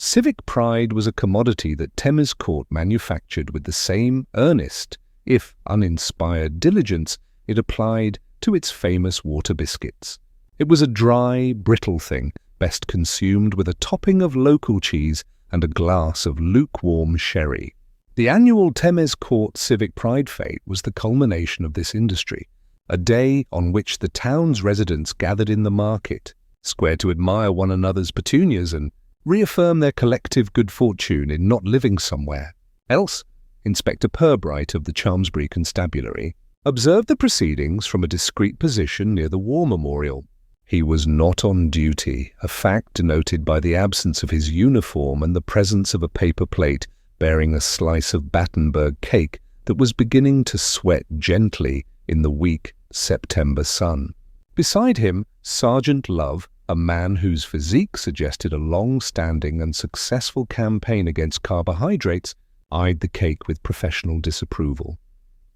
Civic pride was a commodity that Thames Court manufactured with the same earnest, if uninspired diligence it applied to its famous water biscuits. It was a dry, brittle thing, best consumed with a topping of local cheese and a glass of lukewarm sherry. The annual Thames Court Civic Pride Fete was the culmination of this industry, a day on which the town's residents gathered in the market square to admire one another's petunias and reaffirm their collective good fortune in not living somewhere else. Inspector Purbright of the Chelmsbury Constabulary observed the proceedings from a discreet position near the war memorial. He was not on duty, a fact denoted by the absence of his uniform and the presence of a paper plate bearing a slice of Battenberg cake that was beginning to sweat gently in the weak September sun. Beside him, Sergeant Love, a man whose physique suggested a long-standing and successful campaign against carbohydrates, eyed the cake with professional disapproval.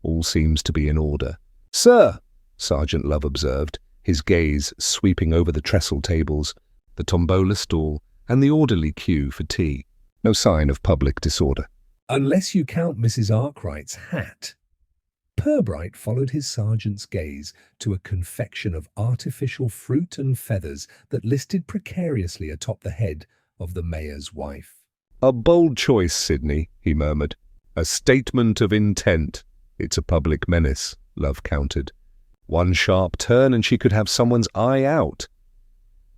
All seems to be in order. "Sir," Sergeant Love observed, his gaze sweeping over the trestle tables, the tombola stall, and the orderly queue for tea. No sign of public disorder. "Unless you count Mrs. Arkwright's hat." Purbright followed his sergeant's gaze to a confection of artificial fruit and feathers that listed precariously atop the head of the mayor's wife. "A bold choice, Sidney," he murmured. "A statement of intent." "It's a public menace," Love countered. "One sharp turn and she could have someone's eye out."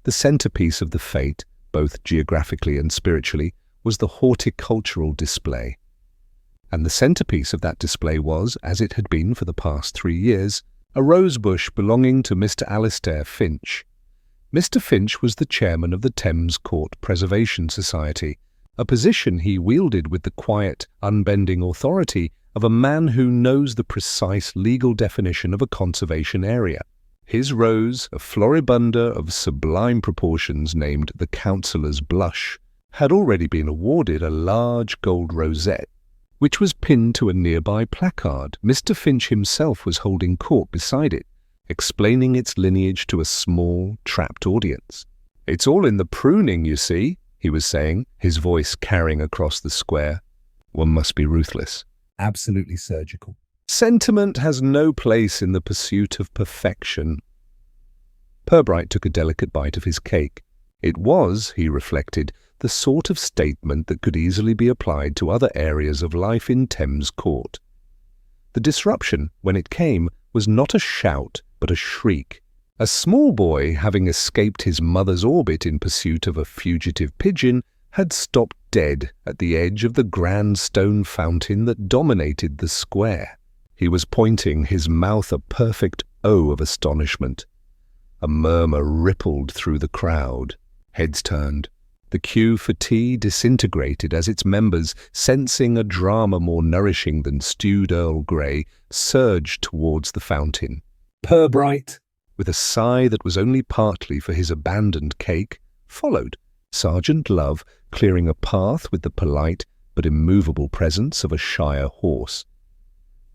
The centerpiece of the fete, both geographically and spiritually, was the horticultural display. And the centerpiece of that display was, as it had been for the past 3 years, a rosebush belonging to Mr. Alistair Finch. Mr. Finch was the chairman of the Thames Court Preservation Society, a position he wielded with the quiet, unbending authority of a man who knows the precise legal definition of a conservation area. His rose, a floribunda of sublime proportions named the Councillor's Blush, had already been awarded a large gold rosette, which was pinned to a nearby placard. Mr. Finch himself was holding court beside it, explaining its lineage to a small, trapped audience. "It's all in the pruning, you see," he was saying, his voice carrying across the square. "One must be ruthless. Absolutely surgical. Sentiment has no place in the pursuit of perfection." Purbright took a delicate bite of his cake. It was, he reflected, the sort of statement that could easily be applied to other areas of life in Thames Court. The disruption, when it came, was not a shout, but a shriek. A small boy, having escaped his mother's orbit in pursuit of a fugitive pigeon, had stopped dead at the edge of the grand stone fountain that dominated the square. He was pointing, his mouth a perfect O of astonishment. A murmur rippled through the crowd. Heads turned. The queue for tea disintegrated as its members, sensing a drama more nourishing than stewed Earl Grey, surged towards the fountain. Purbright, with a sigh that was only partly for his abandoned cake, followed, Sergeant Love clearing a path with the polite but immovable presence of a shire horse.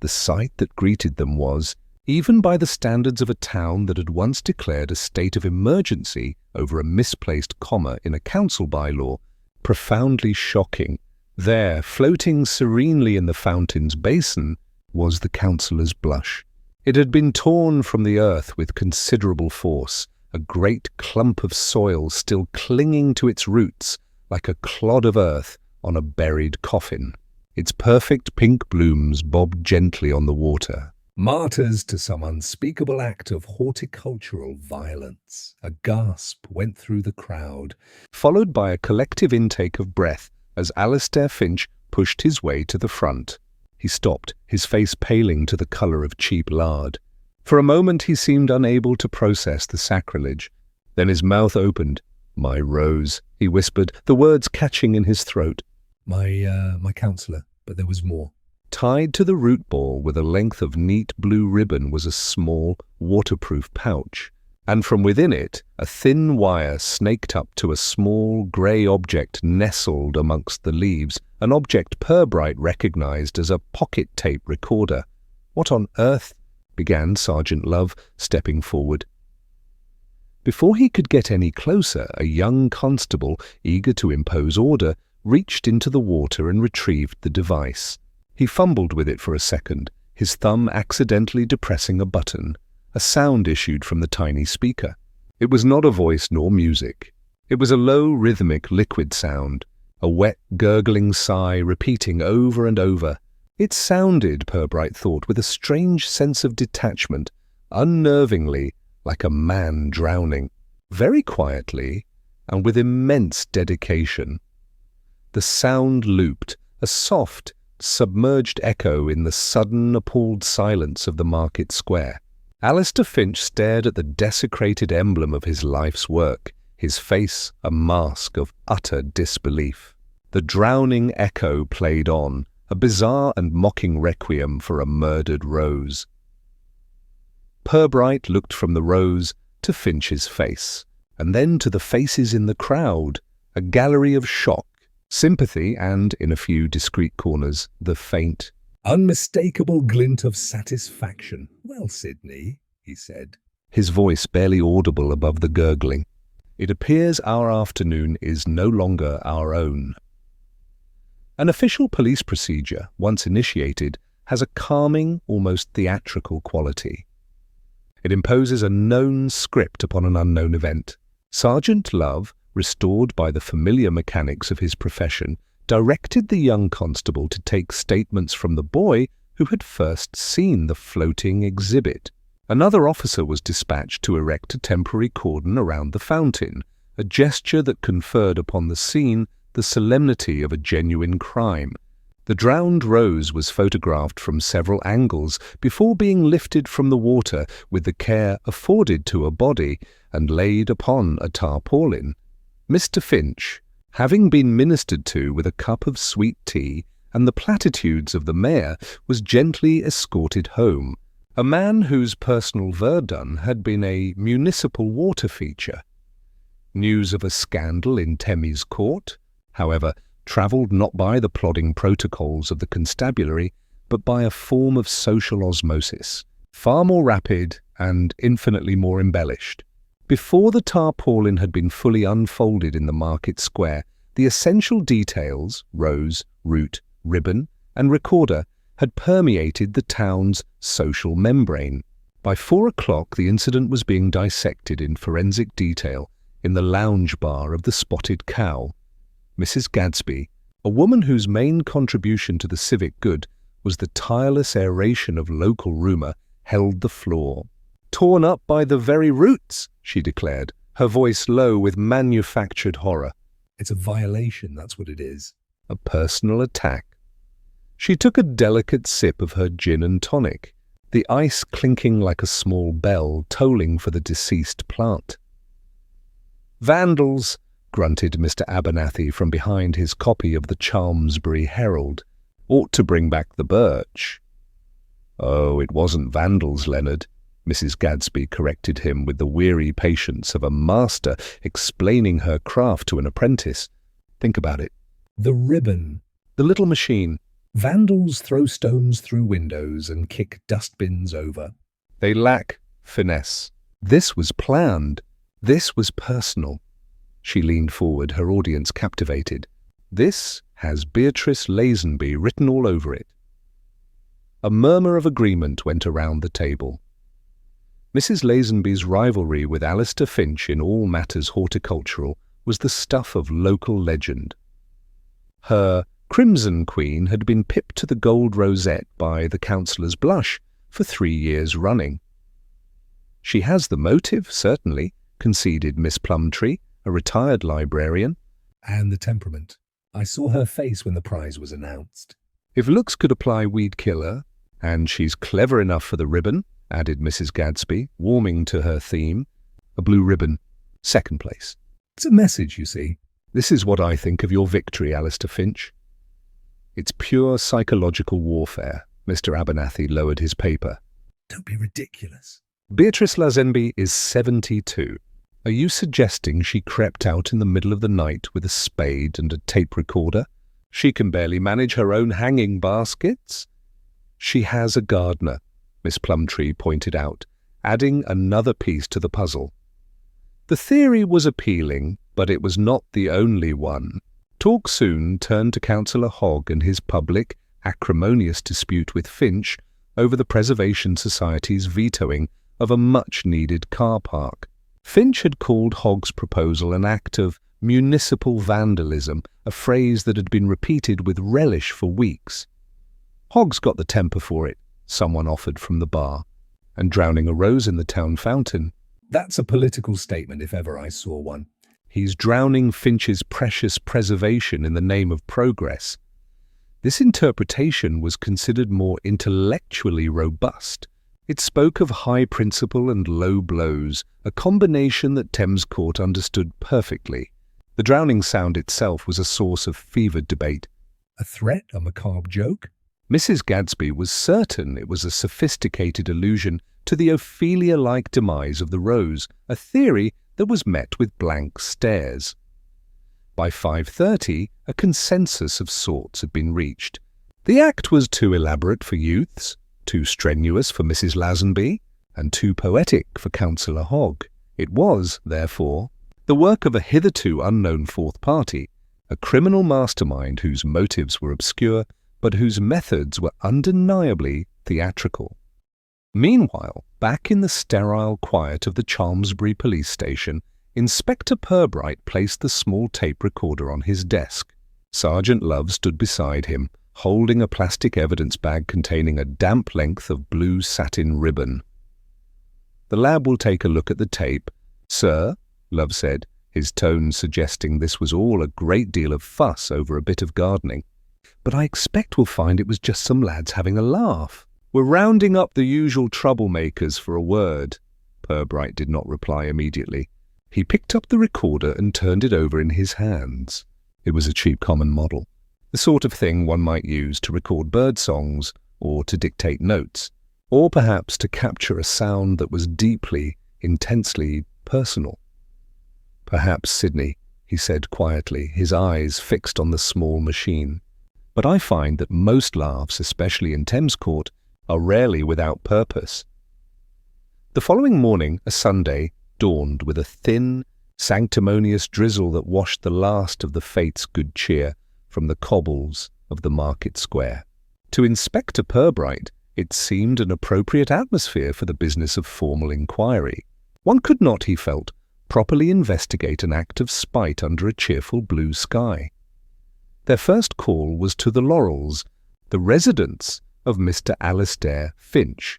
The sight that greeted them was, even by the standards of a town that had once declared a state of emergency over a misplaced comma in a council bylaw, profoundly shocking. There, floating serenely in the fountain's basin, was the councillor's blush. It had been torn from the earth with considerable force, a great clump of soil still clinging to its roots like a clod of earth on a buried coffin. Its perfect pink blooms bobbed gently on the water. Martyrs to some unspeakable act of horticultural violence. A gasp went through the crowd, followed by a collective intake of breath as Alistair Finch pushed his way to the front. He stopped, his face paling to the colour of cheap lard. For a moment he seemed unable to process the sacrilege. Then his mouth opened. "My Rose," he whispered, the words catching in his throat. My counsellor, but there was more. Tied to the root ball with a length of neat blue ribbon was a small, waterproof pouch, and from within it a thin wire snaked up to a small grey object nestled amongst the leaves, an object Purbright recognised as a pocket tape recorder. "What on earth?" began Sergeant Love, stepping forward. Before he could get any closer, a young constable, eager to impose order, reached into the water and retrieved the device. He fumbled with it for a second, his thumb accidentally depressing a button. A sound issued from the tiny speaker. It was not a voice nor music. It was a low, rhythmic, liquid sound, a wet, gurgling sigh repeating over and over. It sounded, Purbright thought, with a strange sense of detachment, unnervingly, like a man drowning, very quietly and with immense dedication. The sound looped, a soft, submerged echo in the sudden, appalled silence of the market square. Alistair Finch stared at the desecrated emblem of his life's work, his face a mask of utter disbelief. The drowning echo played on, a bizarre and mocking requiem for a murdered rose. Purbright looked from the rose to Finch's face, and then to the faces in the crowd, a gallery of shock, sympathy and, in a few discreet corners, the faint, unmistakable glint of satisfaction. "Well, Sidney," he said, his voice barely audible above the gurgling, "it appears our afternoon is no longer our own." An official police procedure, once initiated, has a calming, almost theatrical quality. It imposes a known script upon an unknown event. Sergeant Love, restored by the familiar mechanics of his profession, directed the young constable to take statements from the boy who had first seen the floating exhibit. Another officer was dispatched to erect a temporary cordon around the fountain, a gesture that conferred upon the scene the solemnity of a genuine crime. The drowned rose was photographed from several angles before being lifted from the water with the care afforded to a body and laid upon a tarpaulin. Mr. Finch, having been ministered to with a cup of sweet tea and the platitudes of the mayor, was gently escorted home, a man whose personal verdun had been a municipal water feature. News of a scandal in Temmie's court, however, travelled not by the plodding protocols of the constabulary, but by a form of social osmosis, far more rapid and infinitely more embellished. Before the tarpaulin had been fully unfolded in the market square, the essential details, rose, root, ribbon, and recorder, had permeated the town's social membrane. By 4 o'clock the incident was being dissected in forensic detail in the lounge bar of the Spotted Cow. Mrs. Gadsby, a woman whose main contribution to the civic good was the tireless aeration of local rumour, held the floor. "Torn up by the very roots," she declared, her voice low with manufactured horror. "It's a violation, that's what it is. A personal attack." She took a delicate sip of her gin and tonic, the ice clinking like a small bell tolling for the deceased plant. "Vandals," grunted Mr. Abernathy from behind his copy of the Chalmsbury Herald. "Ought to bring back the birch." "Oh, it wasn't vandals, Leonard," Mrs. Gadsby corrected him with the weary patience of a master explaining her craft to an apprentice. "Think about it. The ribbon, the little machine. Vandals throw stones through windows and kick dustbins over. They lack finesse. This was planned. This was personal." She leaned forward, her audience captivated. "This has Beatrice Lazenby written all over it." A murmur of agreement went around the table. Mrs. Lazenby's rivalry with Alistair Finch in all matters horticultural was the stuff of local legend. Her Crimson Queen had been pipped to the gold rosette by the councillor's blush for 3 years running. "She has the motive, certainly," conceded Miss Plumtree, a retired librarian. "And the temperament. I saw her face when the prize was announced." "If looks could apply, we'd kill her. And she's clever enough for the ribbon," added Mrs. Gadsby, warming to her theme. "A blue ribbon. 2nd place. It's a message, you see. This is what I think of your victory, Alistair Finch." "It's pure psychological warfare." Mr. Abernathy lowered his paper. "Don't be ridiculous. Beatrice Lazenby is 72. Are you suggesting she crept out in the middle of the night with a spade and a tape recorder? She can barely manage her own hanging baskets." "She has a gardener," Miss Plumtree pointed out, adding another piece to the puzzle. The theory was appealing, but it was not the only one. Talk soon turned to Councillor Hogg and his public, acrimonious dispute with Finch over the Preservation Society's vetoing of a much-needed car park. Finch had called Hogg's proposal an act of municipal vandalism, a phrase that had been repeated with relish for weeks. "Hogg's got the temper for it," someone offered from the bar. "And drowning a rose in the town fountain. That's a political statement if ever I saw one. He's drowning Finch's precious preservation in the name of progress." This interpretation was considered more intellectually robust. It spoke of high principle and low blows, a combination that Thames Court understood perfectly. The drowning sound itself was a source of fevered debate. A threat, a macabre joke? Mrs. Gadsby was certain it was a sophisticated allusion to the Ophelia-like demise of the rose, a theory that was met with blank stares. By 5:30, a consensus of sorts had been reached. The act was too elaborate for youths, too strenuous for Mrs. Lazenby, and too poetic for Councillor Hogg. It was, therefore, the work of a hitherto unknown fourth party, a criminal mastermind whose motives were obscure, but whose methods were undeniably theatrical. Meanwhile, back in the sterile quiet of the Chalmsbury police station, Inspector Purbright placed the small tape recorder on his desk. Sergeant Love stood beside him, holding a plastic evidence bag containing a damp length of blue satin ribbon. "The lab will take a look at the tape, sir," Love said, his tone suggesting this was all a great deal of fuss over a bit of gardening. "But I expect we'll find it was just some lads having a laugh. We're rounding up the usual troublemakers for a word." Purbright did not reply immediately. He picked up the recorder and turned it over in his hands. It was a cheap common model, the sort of thing one might use to record bird songs or to dictate notes, or perhaps to capture a sound that was deeply, intensely personal. "Perhaps, Sidney," he said quietly, his eyes fixed on the small machine. "But I find that most laughs, especially in Thames Court, are rarely without purpose." The following morning, a Sunday, dawned with a thin, sanctimonious drizzle that washed the last of the Fates' good cheer from the cobbles of the market square. To Inspector Purbright, it seemed an appropriate atmosphere for the business of formal inquiry. One could not, he felt, properly investigate an act of spite under a cheerful blue sky. Their first call was to the Laurels, the residence of Mr. Alastair Finch.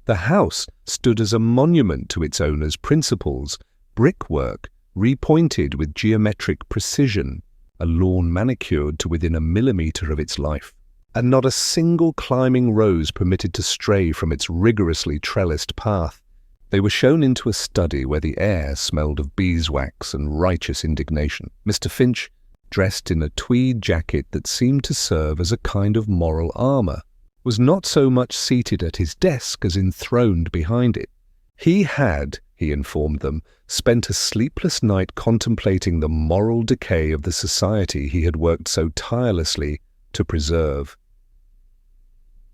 The house stood as a monument to its owner's principles, brickwork repointed with geometric precision, a lawn manicured to within a millimetre of its life, and not a single climbing rose permitted to stray from its rigorously trellised path. They were shown into a study where the air smelled of beeswax and righteous indignation. Mr. Finch, dressed in a tweed jacket that seemed to serve as a kind of moral armour, was not so much seated at his desk as enthroned behind it. He had, he informed them, spent a sleepless night contemplating the moral decay of the society he had worked so tirelessly to preserve.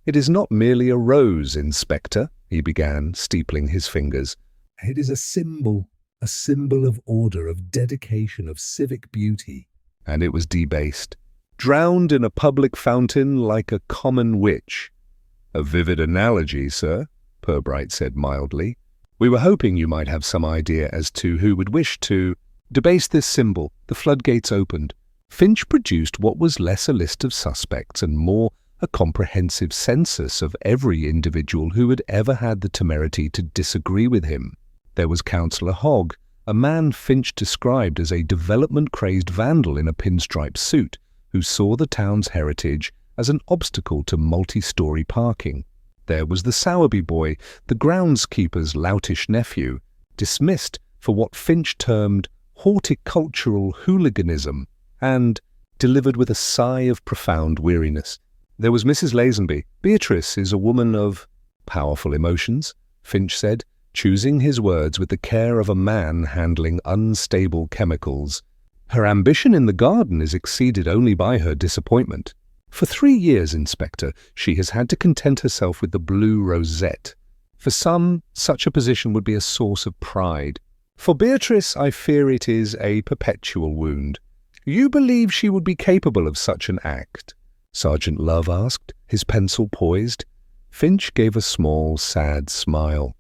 "It is not merely a rose, Inspector," he began, steepling his fingers. "It is a symbol of order, of dedication, of civic beauty." And it was debased, drowned in a public fountain like a common witch. "A vivid analogy, sir," Purbright said mildly. "We were hoping you might have some idea as to who would wish to debase this symbol." The floodgates opened. Finch produced what was less a list of suspects and more a comprehensive census of every individual who had ever had the temerity to disagree with him. There was Councillor Hogg, a man Finch described as a development-crazed vandal in a pinstripe suit, who saw the town's heritage as an obstacle to multi-story parking. There was the Sowerby boy, the groundskeeper's loutish nephew, dismissed for what Finch termed horticultural hooliganism, and delivered with a sigh of profound weariness. There was Mrs. Lazenby. "Beatrice is a woman of powerful emotions," Finch said, choosing his words with the care of a man handling unstable chemicals. "Her ambition in the garden is exceeded only by her disappointment. For 3 years, Inspector, she has had to content herself with the blue rosette. For some, such a position would be a source of pride. For Beatrice, I fear it is a perpetual wound. You believe she would be capable of such an act? Sergeant Love asked, his pencil poised. Finch gave a small, sad smile.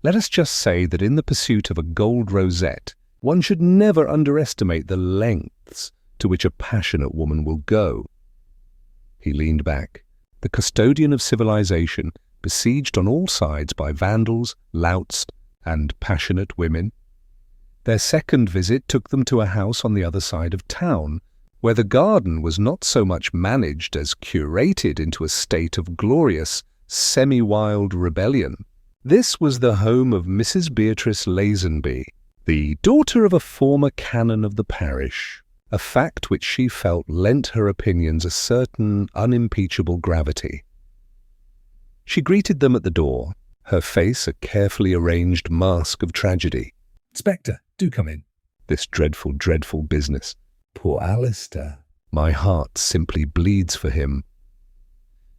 Let us just say that in the pursuit of a gold rosette, one should never underestimate the lengths to which a passionate woman will go. He leaned back, the custodian of civilization, besieged on all sides by vandals, louts, and passionate women. Their second visit took them to a house on the other side of town, where the garden was not so much managed as curated into a state of glorious, semi-wild rebellion. This was the home of Mrs. Beatrice Lazenby, the daughter of a former canon of the parish, a fact which she felt lent her opinions a certain unimpeachable gravity. She greeted them at the door, her face a carefully arranged mask of tragedy. "Inspector, do come in." This dreadful, dreadful business. "Poor Alistair." My heart simply bleeds for him.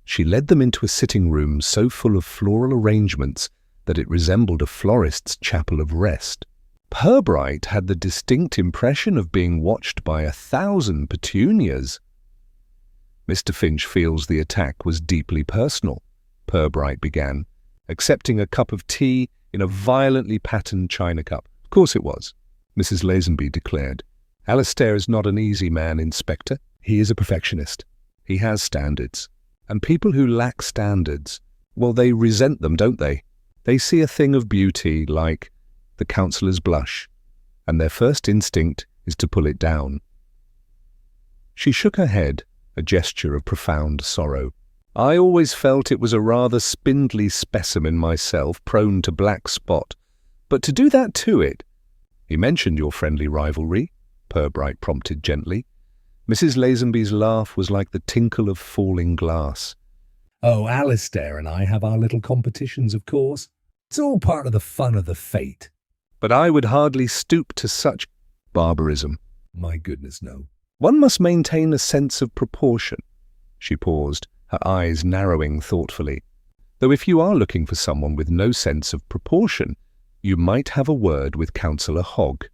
She led them into a sitting room so full of floral arrangements that it resembled a florist's chapel of rest. Purbright had the distinct impression of being watched by 1,000 petunias. "Mr. Finch feels the attack was deeply personal," Purbright began, accepting a cup of tea in a violently patterned china cup. "Of course it was," Mrs. Lazenby declared. "Alistair is not an easy man, Inspector. He is a perfectionist. He has standards. And people who lack standards, well, they resent them, don't they? They see a thing of beauty, like the counsellor's blush, and their first instinct is to pull it down." She shook her head, a gesture of profound sorrow. "I always felt it was a rather spindly specimen myself, prone to black spot. But to do that to it—" "He mentioned your friendly rivalry," Purbright prompted gently. Mrs. Lazenby's laugh was like the tinkle of falling glass. "Oh, Alistair and I have our little competitions, of course. It's all part of the fun of the fate." "But I would hardly stoop to such barbarism." "My goodness, no." "One must maintain a sense of proportion." She paused, her eyes narrowing thoughtfully. "Though if you are looking for someone with no sense of proportion, you might have a word with Councillor Hogg.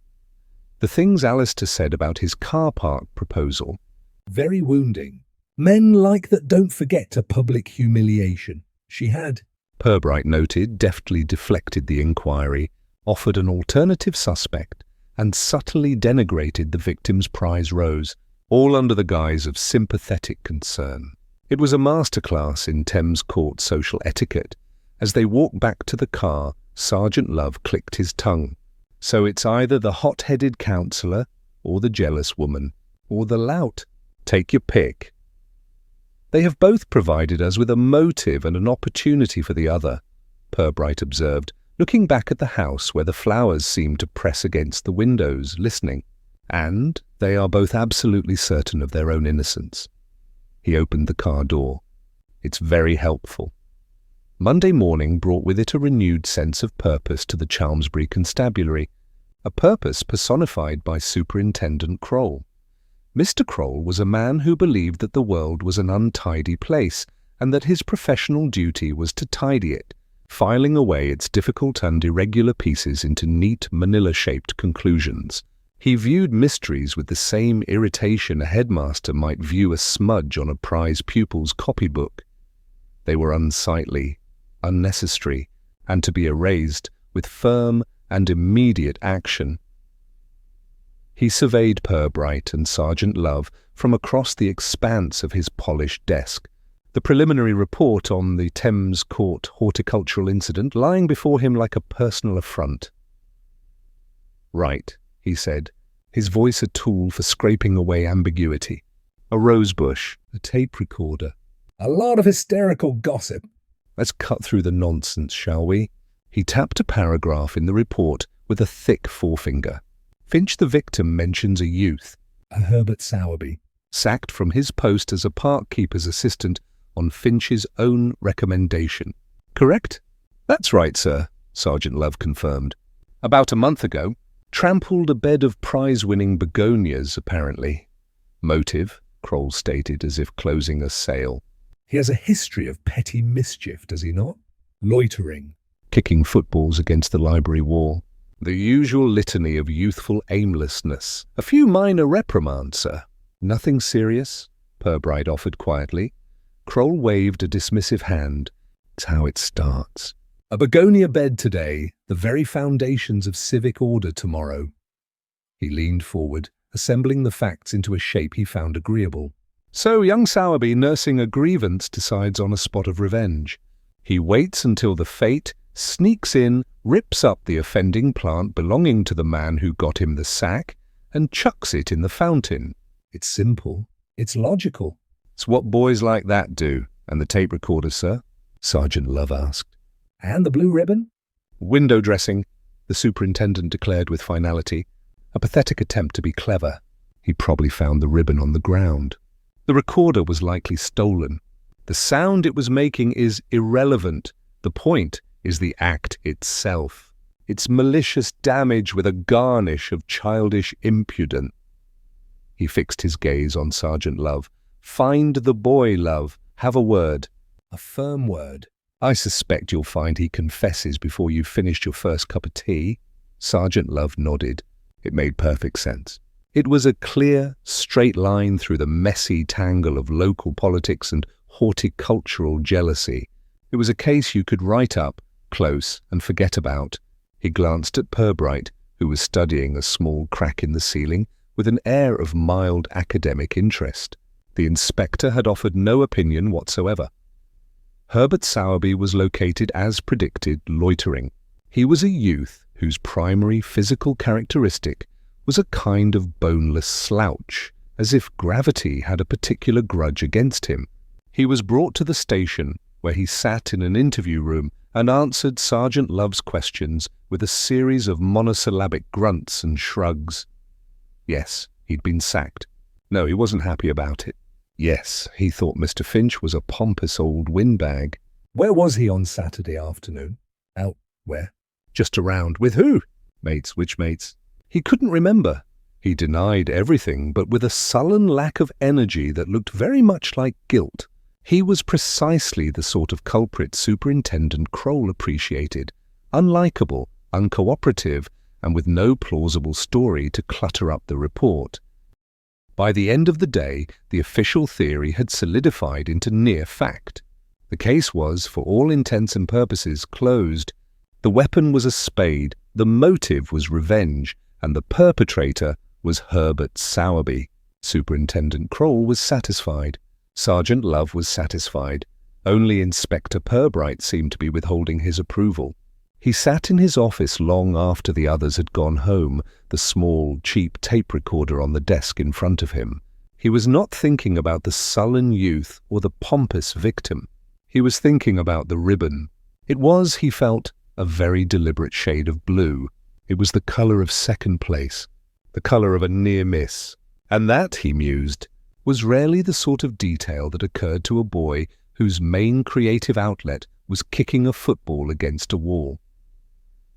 The things Alistair said about his car park proposal—" "Very wounding. Men like that don't forget a public humiliation. She had," Purbright noted, deftly deflected the inquiry, offered an alternative suspect, and subtly denigrated the victim's prize rose, all under the guise of sympathetic concern. It was a masterclass in Thames Court social etiquette. As they walked back to the car, Sergeant Love clicked his tongue. "So it's either the hot-headed counsellor, or the jealous woman, or the lout. Take your pick." "They have both provided us with a motive and an opportunity for the other," Purbright observed, looking back at the house where the flowers seemed to press against the windows, listening. "And they are both absolutely certain of their own innocence." He opened the car door. "It's very helpful." Monday morning brought with it a renewed sense of purpose to the Chalmsbury Constabulary, a purpose personified by Superintendent Kroll. Mr. Kroll was a man who believed that the world was an untidy place and that his professional duty was to tidy it, filing away its difficult and irregular pieces into neat manila-shaped conclusions. He viewed mysteries with the same irritation a headmaster might view a smudge on a prize pupil's copybook. They were unsightly, unnecessary, and to be erased with firm and immediate action. He surveyed Purbright and Sergeant Love from across the expanse of his polished desk, the preliminary report on the Thames Court horticultural incident lying before him like a personal affront. "Right," he said, his voice a tool for scraping away ambiguity. "A rosebush, a tape recorder. A lot of hysterical gossip." Let's cut through the nonsense, shall we?" He tapped a paragraph in the report with a thick forefinger. "Finch the victim mentions a youth, "A Herbert Sowerby, sacked from his post as a park keeper's assistant on Finch's own recommendation. Correct?" "That's right, sir," Sergeant Love confirmed. "About a month ago. Trampled a bed of prize-winning begonias, apparently." "Motive," Kroll stated, as if closing a sale. He has a history of petty mischief, does he not? Loitering." "Kicking footballs against the library wall." The usual litany of youthful aimlessness. A few minor reprimands, sir. Nothing serious? Purbright offered quietly. Kroll waved a dismissive hand. It's how it starts. A begonia bed today, the very foundations of civic order tomorrow. He leaned forward, assembling the facts into a shape he found agreeable. So young Sowerby, nursing a grievance, decides on a spot of revenge. He waits until the fate sneaks in, rips up the offending plant belonging to the man who got him the sack, and chucks it in the fountain. It's simple. It's logical. It's what boys like that do. And the tape recorder, sir? Sergeant Love asked. And the blue ribbon? Window dressing, the superintendent declared with finality. A pathetic attempt to be clever. He probably found the ribbon on the ground. The recorder was likely stolen. The sound it was making is irrelevant. The point is the act itself. Its malicious damage with a garnish of childish impudence. He fixed his gaze on Sergeant Love. Find the boy, Love. Have a word. A firm word. I suspect you'll find he confesses before you've finished your first cup of tea. Sergeant Love nodded. It made perfect sense. It was a clear, straight line through the messy tangle of local politics and horticultural jealousy. It was a case you could write up, close, and forget about. He glanced at Purbright, who was studying a small crack in the ceiling with an air of mild academic interest. The inspector had offered no opinion whatsoever. Herbert Sowerby was located as predicted, loitering. He was a youth whose primary physical characteristic was a kind of boneless slouch, as if gravity had a particular grudge against him. He was brought to the station, where he sat in an interview room and answered Sergeant Love's questions with a series of monosyllabic grunts and shrugs. Yes, he'd been sacked. No, he wasn't happy about it. Yes, he thought Mr. Finch was a pompous old windbag. Where was he on Saturday afternoon? Out where? Just around. With who? Mates, which mates? He couldn't remember. He denied everything, but with a sullen lack of energy that looked very much like guilt. He was precisely the sort of culprit Superintendent Kroll appreciated. Unlikable, uncooperative, and with no plausible story to clutter up the report. By the end of the day, the official theory had solidified into near fact. The case was, for all intents and purposes, closed. The weapon was a spade, the motive was revenge, and the perpetrator was Herbert Sowerby. Superintendent Kroll was satisfied. Sergeant Love was satisfied. Only Inspector Purbright seemed to be withholding his approval. He sat in his office long after the others had gone home, the small, cheap tape recorder on the desk in front of him. He was not thinking about the sullen youth or the pompous victim. He was thinking about the ribbon. It was, he felt, a very deliberate shade of blue. It was the colour of second place, the colour of a near miss. And that, he mused, was rarely the sort of detail that occurred to a boy whose main creative outlet was kicking a football against a wall.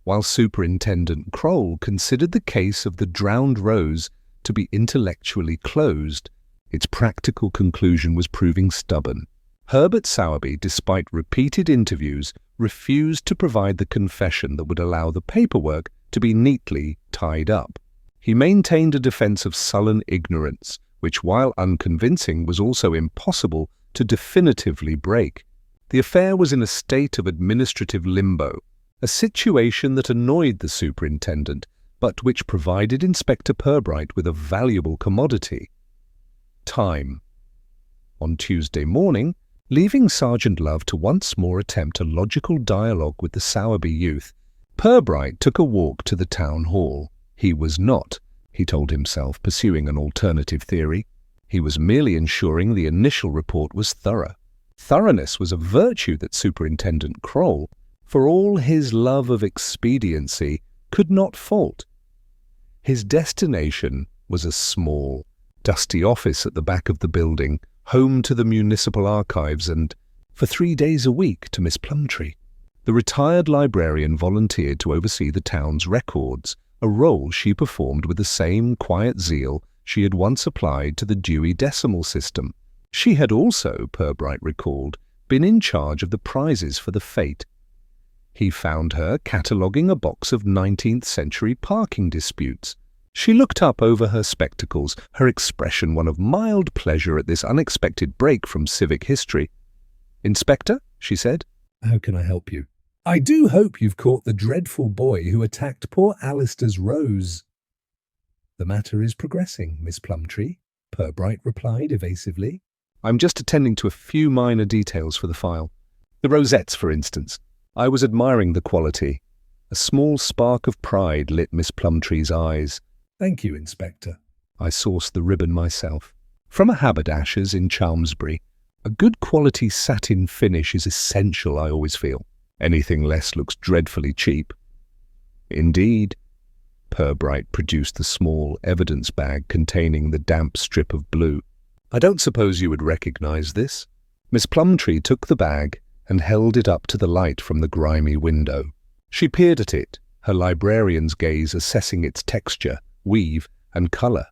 While Superintendent Kroll considered the case of the drowned rose to be intellectually closed, its practical conclusion was proving stubborn. Herbert Sowerby, despite repeated interviews, refused to provide the confession that would allow the paperwork to be neatly tied up. He maintained a defense of sullen ignorance, which, while unconvincing, was also impossible to definitively break. The affair was in a state of administrative limbo, a situation that annoyed the superintendent, but which provided Inspector Purbright with a valuable commodity: time. On Tuesday morning, leaving Sergeant Love to once more attempt a logical dialogue with the Sowerby youth, Purbright took a walk to the town hall. He was not, he told himself, pursuing an alternative theory. He was merely ensuring the initial report was thorough. Thoroughness was a virtue that Superintendent Kroll, for all his love of expediency, could not fault. His destination was a small, dusty office at the back of the building, home to the municipal archives and, for 3 days a week, to Miss Plumtree. The retired librarian volunteered to oversee the town's records, a role she performed with the same quiet zeal she had once applied to the Dewey Decimal System. She had also, Purbright recalled, been in charge of the prizes for the fete. He found her cataloguing a box of 19th-century parking disputes. She looked up over her spectacles, her expression one of mild pleasure at this unexpected break from civic history. "Inspector," she said. "How can I help you?" "I do hope you've caught the dreadful boy who attacked poor Alistair's Rose." "The matter is progressing, Miss Plumtree," Purbright replied evasively. "I'm just attending to a few minor details for the file. The rosettes, for instance. I was admiring the quality." A small spark of pride lit Miss Plumtree's eyes. "Thank you, Inspector." "I sourced the ribbon myself. From a haberdasher's in Chalmsbury. A good quality satin finish is essential, I always feel. Anything less looks dreadfully cheap." "Indeed." Purbright produced the small evidence bag containing the damp strip of blue. "I don't suppose you would recognize this?" Miss Plumtree took the bag and held it up to the light from the grimy window. She peered at it, her librarian's gaze assessing its texture, weave, and colour.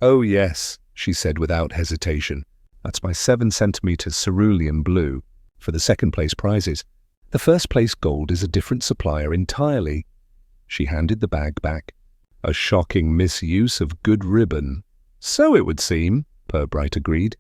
"Oh yes," she said without hesitation. "That's my 7-centimetre cerulean blue for the second-place prizes. The first-place gold is a different supplier entirely." She handed the bag back. "A shocking misuse of good ribbon." "So it would seem," Purbright agreed.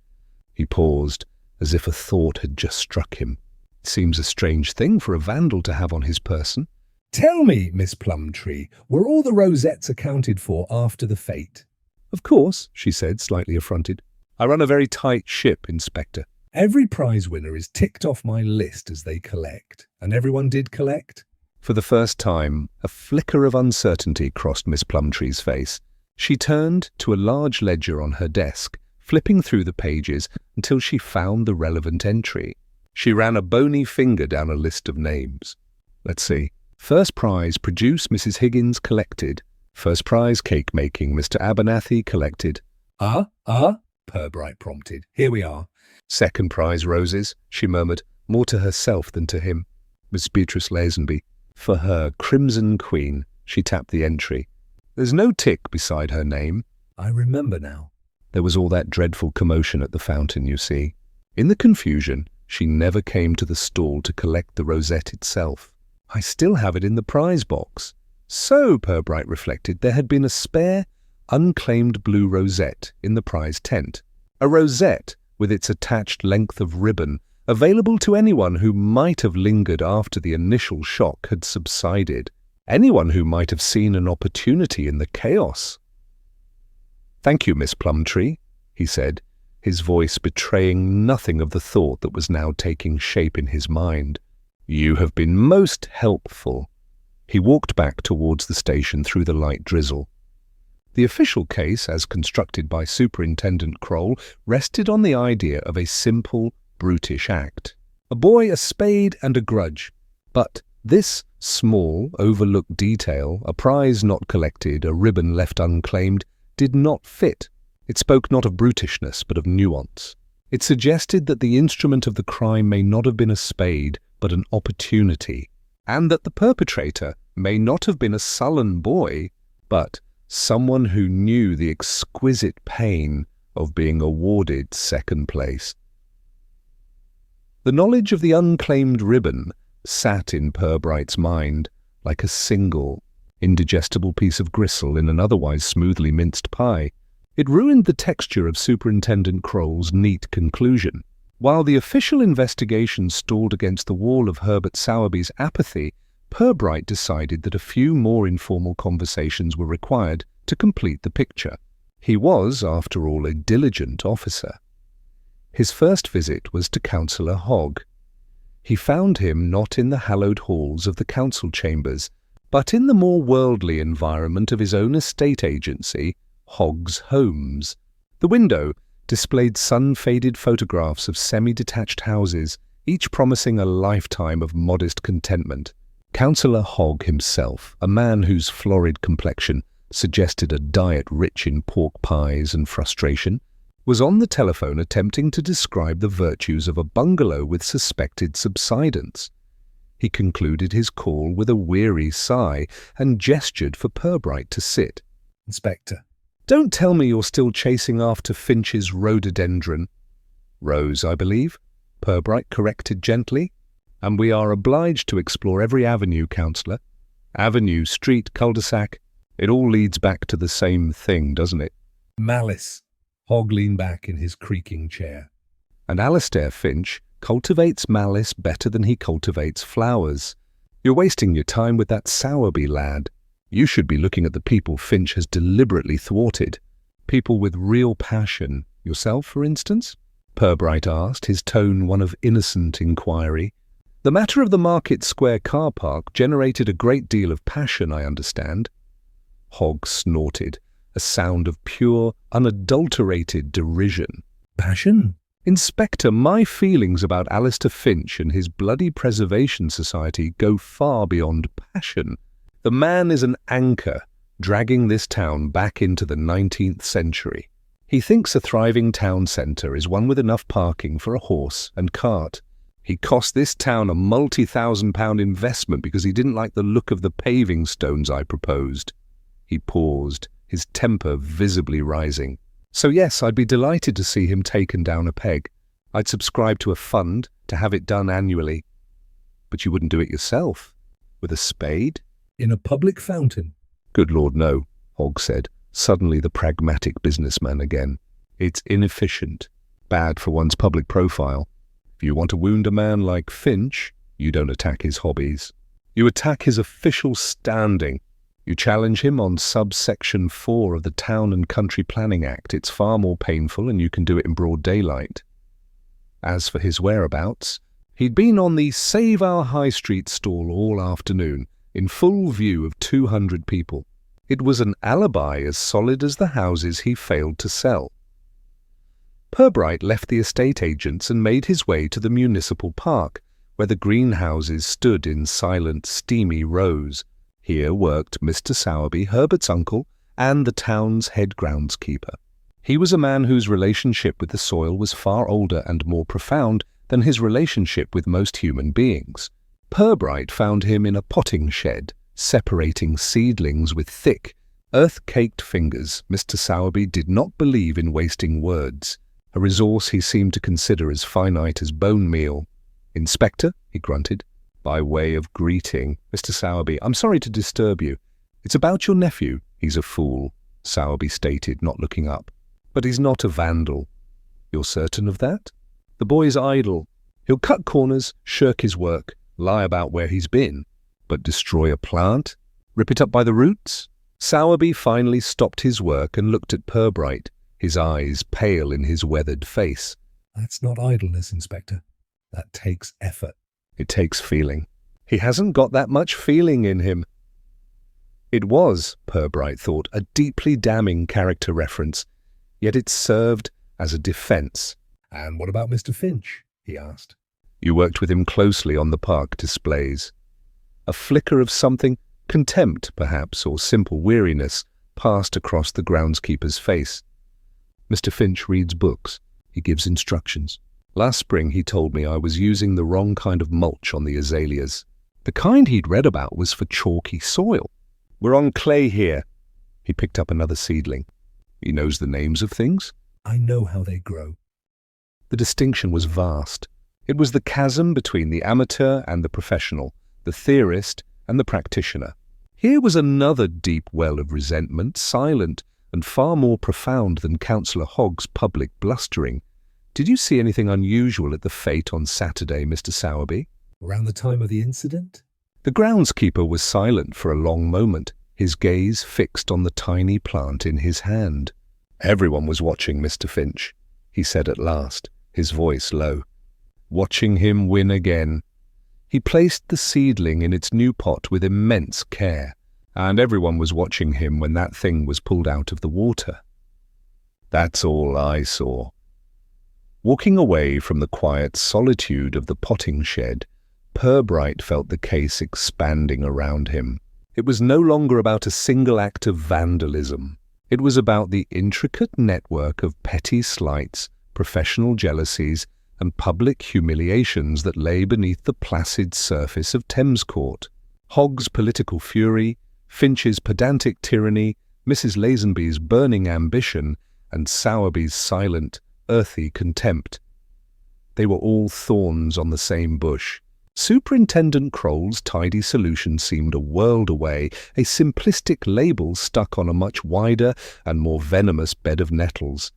He paused, as if a thought had just struck him. "It seems a strange thing for a vandal to have on his person." "Tell me, Miss Plumtree, were all the rosettes accounted for after the fete?" "Of course," she said, slightly affronted. "I run a very tight ship, Inspector." "Every prize winner is ticked off my list as they collect. And everyone did collect?" For the first time, a flicker of uncertainty crossed Miss Plumtree's face. She turned to a large ledger on her desk, flipping through the pages until she found the relevant entry. She ran a bony finger down a list of names. "Let's see. First prize, produce, Mrs. Higgins, collected. First prize, cake making, Mr. Abernathy, collected." Purbright prompted. "Here we are." "Second prize, roses," she murmured, more to herself than to him. "Miss Beatrice Lazenby. For her Crimson Queen." She tapped the entry. "There's no tick beside her name." "I remember now." There was all that dreadful commotion at the fountain, you see. In the confusion, she never came to the stall to collect the rosette itself. "I still have it in the prize box." So, Purbright reflected, there had been a spare, unclaimed blue rosette in the prize tent. A rosette with its attached length of ribbon, available to anyone who might have lingered after the initial shock had subsided. Anyone who might have seen an opportunity in the chaos. "Thank you, Miss Plumtree," he said, his voice betraying nothing of the thought that was now taking shape in his mind. "You have been most helpful." He walked back towards the station through the light drizzle. The official case, as constructed by Superintendent Kroll, rested on the idea of a simple, brutish act. A boy, a spade, and a grudge. But this small, overlooked detail, a prize not collected, a ribbon left unclaimed, did not fit. It spoke not of brutishness, but of nuance. It suggested that the instrument of the crime may not have been a spade, but an opportunity, and that the perpetrator may not have been a sullen boy, but someone who knew the exquisite pain of being awarded second place. The knowledge of the unclaimed ribbon sat in Purbright's mind like a single, indigestible piece of gristle in an otherwise smoothly minced pie. It ruined the texture of Superintendent Kroll's neat conclusion. While the official investigation stalled against the wall of Herbert Sowerby's apathy, Purbright decided that a few more informal conversations were required to complete the picture. He was, after all, a diligent officer. His first visit was to Councillor Hogg. He found him not in the hallowed halls of the council chambers, but in the more worldly environment of his own estate agency, Hogg's Homes. The window displayed sun-faded photographs of semi-detached houses, each promising a lifetime of modest contentment. Councillor Hogg himself, a man whose florid complexion suggested a diet rich in pork pies and frustration, was on the telephone attempting to describe the virtues of a bungalow with suspected subsidence. He concluded his call with a weary sigh and gestured for Purbright to sit. "Inspector." "Don't tell me you're still chasing after Finch's rhododendron." "Rose, I believe," Purbright corrected gently. And we are obliged to explore every avenue, councillor. Avenue, street, cul-de-sac. It all leads back to the same thing, doesn't it? Malice. Hogg leaned back in his creaking chair. And Alistair Finch cultivates malice better than he cultivates flowers. You're wasting your time with that Sowerby lad. You should be looking at the people Finch has deliberately thwarted. People with real passion. Yourself, for instance? Purbright asked, his tone one of innocent inquiry. The matter of the Market Square car park generated a great deal of passion, I understand. Hogg snorted, a sound of pure, unadulterated derision. Passion? Inspector, my feelings about Alistair Finch and his bloody preservation society go far beyond passion. The man is an anchor, dragging this town back into the 19th century. He thinks a thriving town centre is one with enough parking for a horse and cart. He cost this town a multi-thousand-pound investment because he didn't like the look of the paving stones I proposed. He paused, his temper visibly rising. So yes, I'd be delighted to see him taken down a peg. I'd subscribe to a fund to have it done annually. But you wouldn't do it yourself? With a spade? In a public fountain? Good Lord, no, Hogg said, suddenly the pragmatic businessman again. It's inefficient, bad for one's public profile. If you want to wound a man like Finch, you don't attack his hobbies. You attack his official standing. You challenge him on subsection 4 of the Town and Country Planning Act. It's far more painful and you can do it in broad daylight. As for his whereabouts, he'd been on the Save Our High Street stall all afternoon, in full view of 200 people. It was an alibi as solid as the houses he failed to sell. Purbright left the estate agents and made his way to the municipal park, where the greenhouses stood in silent, steamy rows. Here worked Mr. Sowerby, Herbert's uncle, and the town's head groundskeeper. He was a man whose relationship with the soil was far older and more profound than his relationship with most human beings. Purbright found him in a potting shed, separating seedlings with thick, earth-caked fingers. Mr. Sowerby did not believe in wasting words, a resource he seemed to consider as finite as bone meal. "Inspector," he grunted, by way of greeting. "Mr. Sowerby, I'm sorry to disturb you. It's about your nephew." "He's a fool," Sowerby stated, not looking up. "But he's not a vandal." "You're certain of that?" "The boy's idle. He'll cut corners, shirk his work, lie about where he's been. But destroy a plant? Rip it up by the roots?" Sowerby finally stopped his work and looked at Purbright, his eyes pale in his weathered face. "That's not idleness, Inspector. That takes effort." "It takes feeling. He hasn't got that much feeling in him." It was, Purbright thought, a deeply damning character reference, yet it served as a defence. "And what about Mr. Finch?" he asked. "You worked with him closely on the park displays." A flicker of something, contempt perhaps, or simple weariness, passed across the groundskeeper's face. "Mr. Finch reads books. He gives instructions. Last spring he told me I was using the wrong kind of mulch on the azaleas. The kind he'd read about was for chalky soil. We're on clay here." He picked up another seedling. "He knows the names of things?" "I know how they grow." The distinction was vast. It was the chasm between the amateur and the professional, the theorist and the practitioner. Here was another deep well of resentment, silent and far more profound than Councillor Hogg's public blustering. "Did you see anything unusual at the fete on Saturday, Mr. Sowerby?" "Around the time of the incident?" The groundskeeper was silent for a long moment, his gaze fixed on the tiny plant in his hand. "Everyone was watching Mr. Finch," he said at last, his voice low. "Watching him win again. He placed the seedling in its new pot with immense care, and everyone was watching him when that thing was pulled out of the water. That's all I saw." Walking away from the quiet solitude of the potting shed, Purbright felt the case expanding around him. It was no longer about a single act of vandalism. It was about the intricate network of petty slights, professional jealousies, and public humiliations that lay beneath the placid surface of Thames Court. Hogg's political fury, Finch's pedantic tyranny, Mrs. Lazenby's burning ambition, and Sowerby's silent, earthy contempt. They were all thorns on the same bush, Superintendent Kroll's tidy solution seemed a world away, a simplistic label stuck on a much wider and more venomous bed of nettles.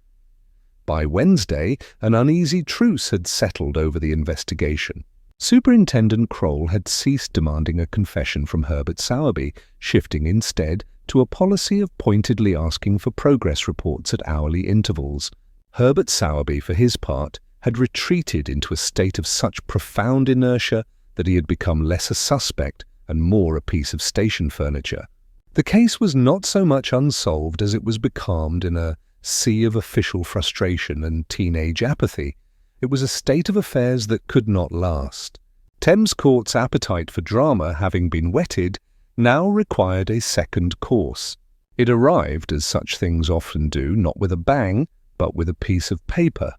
By Wednesday, an uneasy truce had settled over the investigation. Superintendent Kroll had ceased demanding a confession from Herbert Sowerby, shifting instead to a policy of pointedly asking for progress reports at hourly intervals. Herbert Sowerby, for his part, had retreated into a state of such profound inertia that he had become less a suspect and more a piece of station furniture. The case was not so much unsolved as it was becalmed in a sea of official frustration and teenage apathy. It was a state of affairs that could not last. Thames Court's appetite for drama, having been whetted, now required a second course. It arrived, as such things often do, not with a bang, but with a piece of paper.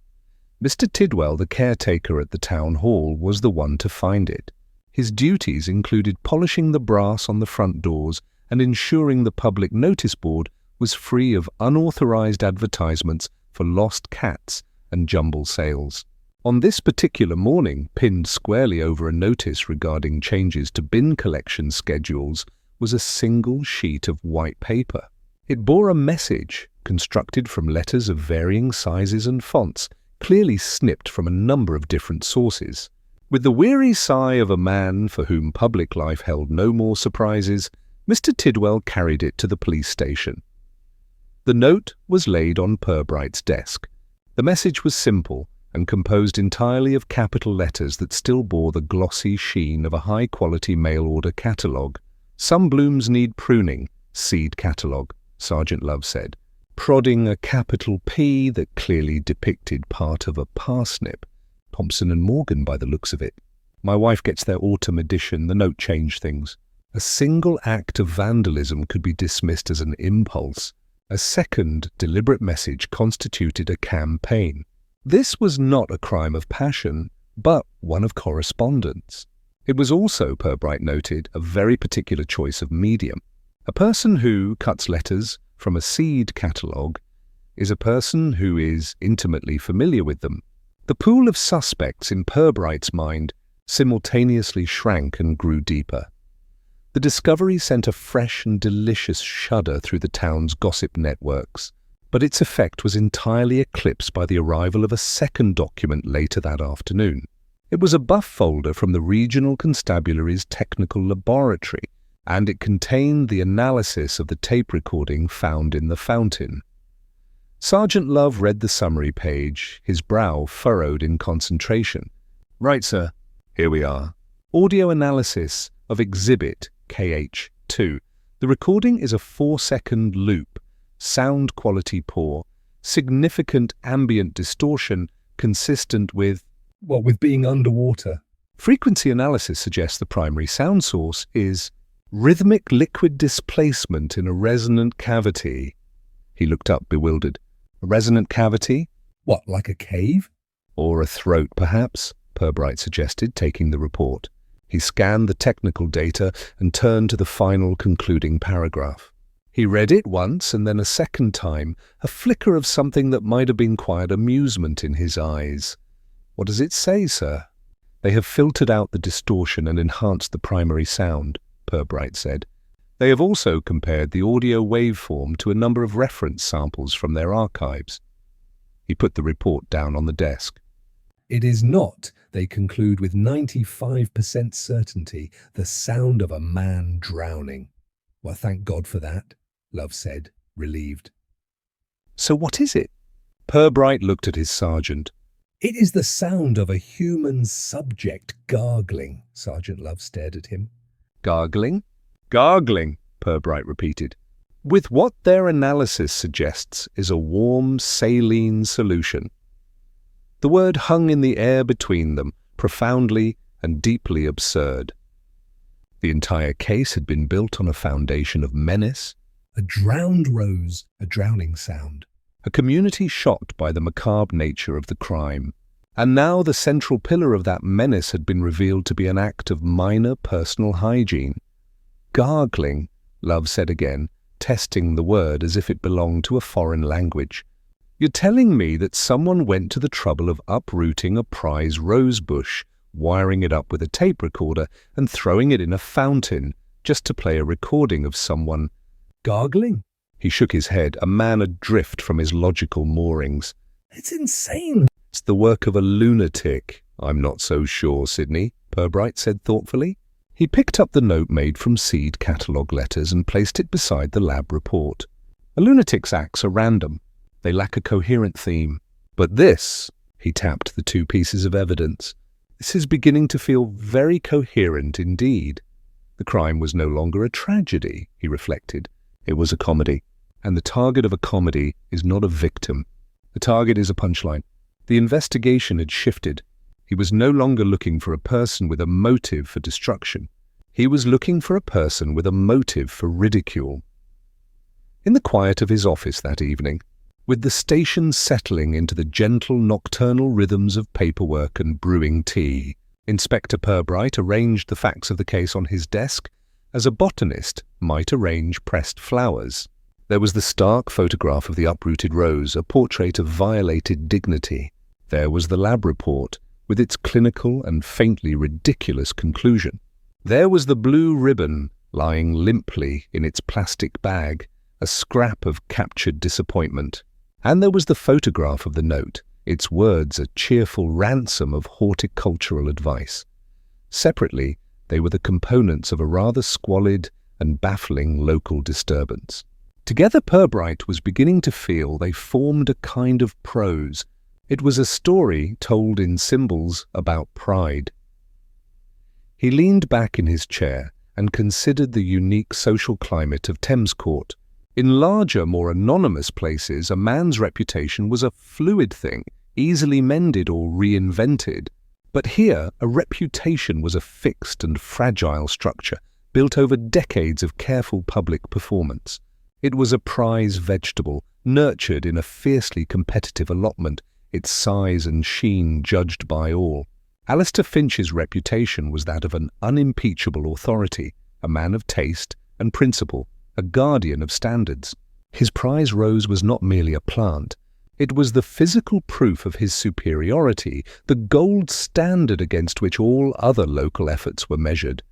Mr. Tidwell, the caretaker at the town hall, was the one to find it. His duties included polishing the brass on the front doors and ensuring the public notice board was free of unauthorized advertisements for lost cats and jumble sales. On this particular morning, pinned squarely over a notice regarding changes to bin collection schedules, was a single sheet of white paper. It bore a message constructed from letters of varying sizes and fonts, clearly snipped from a number of different sources. With the weary sigh of a man for whom public life held no more surprises, Mr. Tidwell carried it to the police station. The note was laid on Purbright's desk. The message was simple and composed entirely of capital letters that still bore the glossy sheen of a high-quality mail-order catalogue. "Some blooms need pruning, seed catalogue," Sergeant Love said, prodding a capital P that clearly depicted part of a parsnip. Thompson and Morgan, by the looks of it. My wife gets their autumn edition. The note changed things. A single act of vandalism could be dismissed as an impulse. A second deliberate message constituted a campaign. This was not a crime of passion, but one of correspondence. It was also, Purbright noted, a very particular choice of medium. A person who cuts letters from a seed catalogue is a person who is intimately familiar with them. The pool of suspects in Purbright's mind simultaneously shrank and grew deeper. The discovery sent a fresh and delicious shudder through the town's gossip networks, but its effect was entirely eclipsed by the arrival of a second document later that afternoon. It was a buff folder from the Regional Constabulary's Technical Laboratory, and it contained the analysis of the tape recording found in the fountain. Sergeant Love read the summary page, his brow furrowed in concentration. "Right, sir. Here we are. Audio analysis of Exhibit KH2. The recording is a 4-second loop. Sound quality poor. Significant ambient distortion consistent with..." What with being underwater? Frequency analysis suggests the primary sound source is rhythmic liquid displacement in a resonant cavity. He looked up, bewildered. A resonant cavity? What, like a cave? Or a throat, perhaps, Purbright suggested, taking the report. He scanned the technical data and turned to the final concluding paragraph. He read it once and then a second time, a flicker of something that might have been quiet amusement in his eyes. "What does it say, sir?" "They have filtered out the distortion and enhanced the primary sound," Purbright said. "They have also compared the audio waveform to a number of reference samples from their archives." He put the report down on the desk. "It is not," they conclude with 95% certainty, "the sound of a man drowning." "Well, thank God for that," Love said, relieved. "So what is it?" Purbright looked at his sergeant. "It is the sound of a human subject gargling." Sergeant Love stared at him. "Gargling?" "Gargling," Purbright repeated. "With what their analysis suggests is a warm, saline solution." The word hung in the air between them, profoundly and deeply absurd. The entire case had been built on a foundation of menace. A drowned rose, a drowning sound. A community shocked by the macabre nature of the crime. And now the central pillar of that menace had been revealed to be an act of minor personal hygiene. "Gargling," Love said again, testing the word as if it belonged to a foreign language. "You're telling me that someone went to the trouble of uprooting a prize rose bush wiring it up with a tape recorder and throwing it in a fountain just to play a recording of someone Gargling? He shook his head, a man adrift from his logical moorings. It's insane. It's the work of a lunatic. I'm not so sure, Sidney, Purbright said thoughtfully. He picked up the note made from seed catalogue letters and placed it beside the lab report. A lunatic's acts are random. They lack a coherent theme. But this, he tapped the two pieces of evidence, this is beginning to feel very coherent indeed. The crime was no longer a tragedy, he reflected. It was a comedy. And the target of a comedy is not a victim. The target is a punchline. The investigation had shifted. He was no longer looking for a person with a motive for destruction. He was looking for a person with a motive for ridicule. In the quiet of his office that evening, with the station settling into the gentle nocturnal rhythms of paperwork and brewing tea, Inspector Purbright arranged the facts of the case on his desk as a botanist might arrange pressed flowers. There was the stark photograph of the uprooted rose, a portrait of violated dignity. There was the lab report, with its clinical and faintly ridiculous conclusion. There was the blue ribbon lying limply in its plastic bag, a scrap of captured disappointment. And there was the photograph of the note, its words a cheerful ransom of horticultural advice. Separately, they were the components of a rather squalid and baffling local disturbance. Together, Purbright was beginning to feel they formed a kind of prose. It was a story told in symbols about pride. He leaned back in his chair and considered the unique social climate of Thames Court. In larger, more anonymous places, a man's reputation was a fluid thing, easily mended or reinvented. But here, a reputation was a fixed and fragile structure, built over decades of careful public performance. It was a prize vegetable, nurtured in a fiercely competitive allotment, its size and sheen judged by all. Alistair Finch's reputation was that of an unimpeachable authority, a man of taste and principle, a guardian of standards. His prize rose was not merely a plant. It was the physical proof of his superiority, the gold standard against which all other local efforts were measured.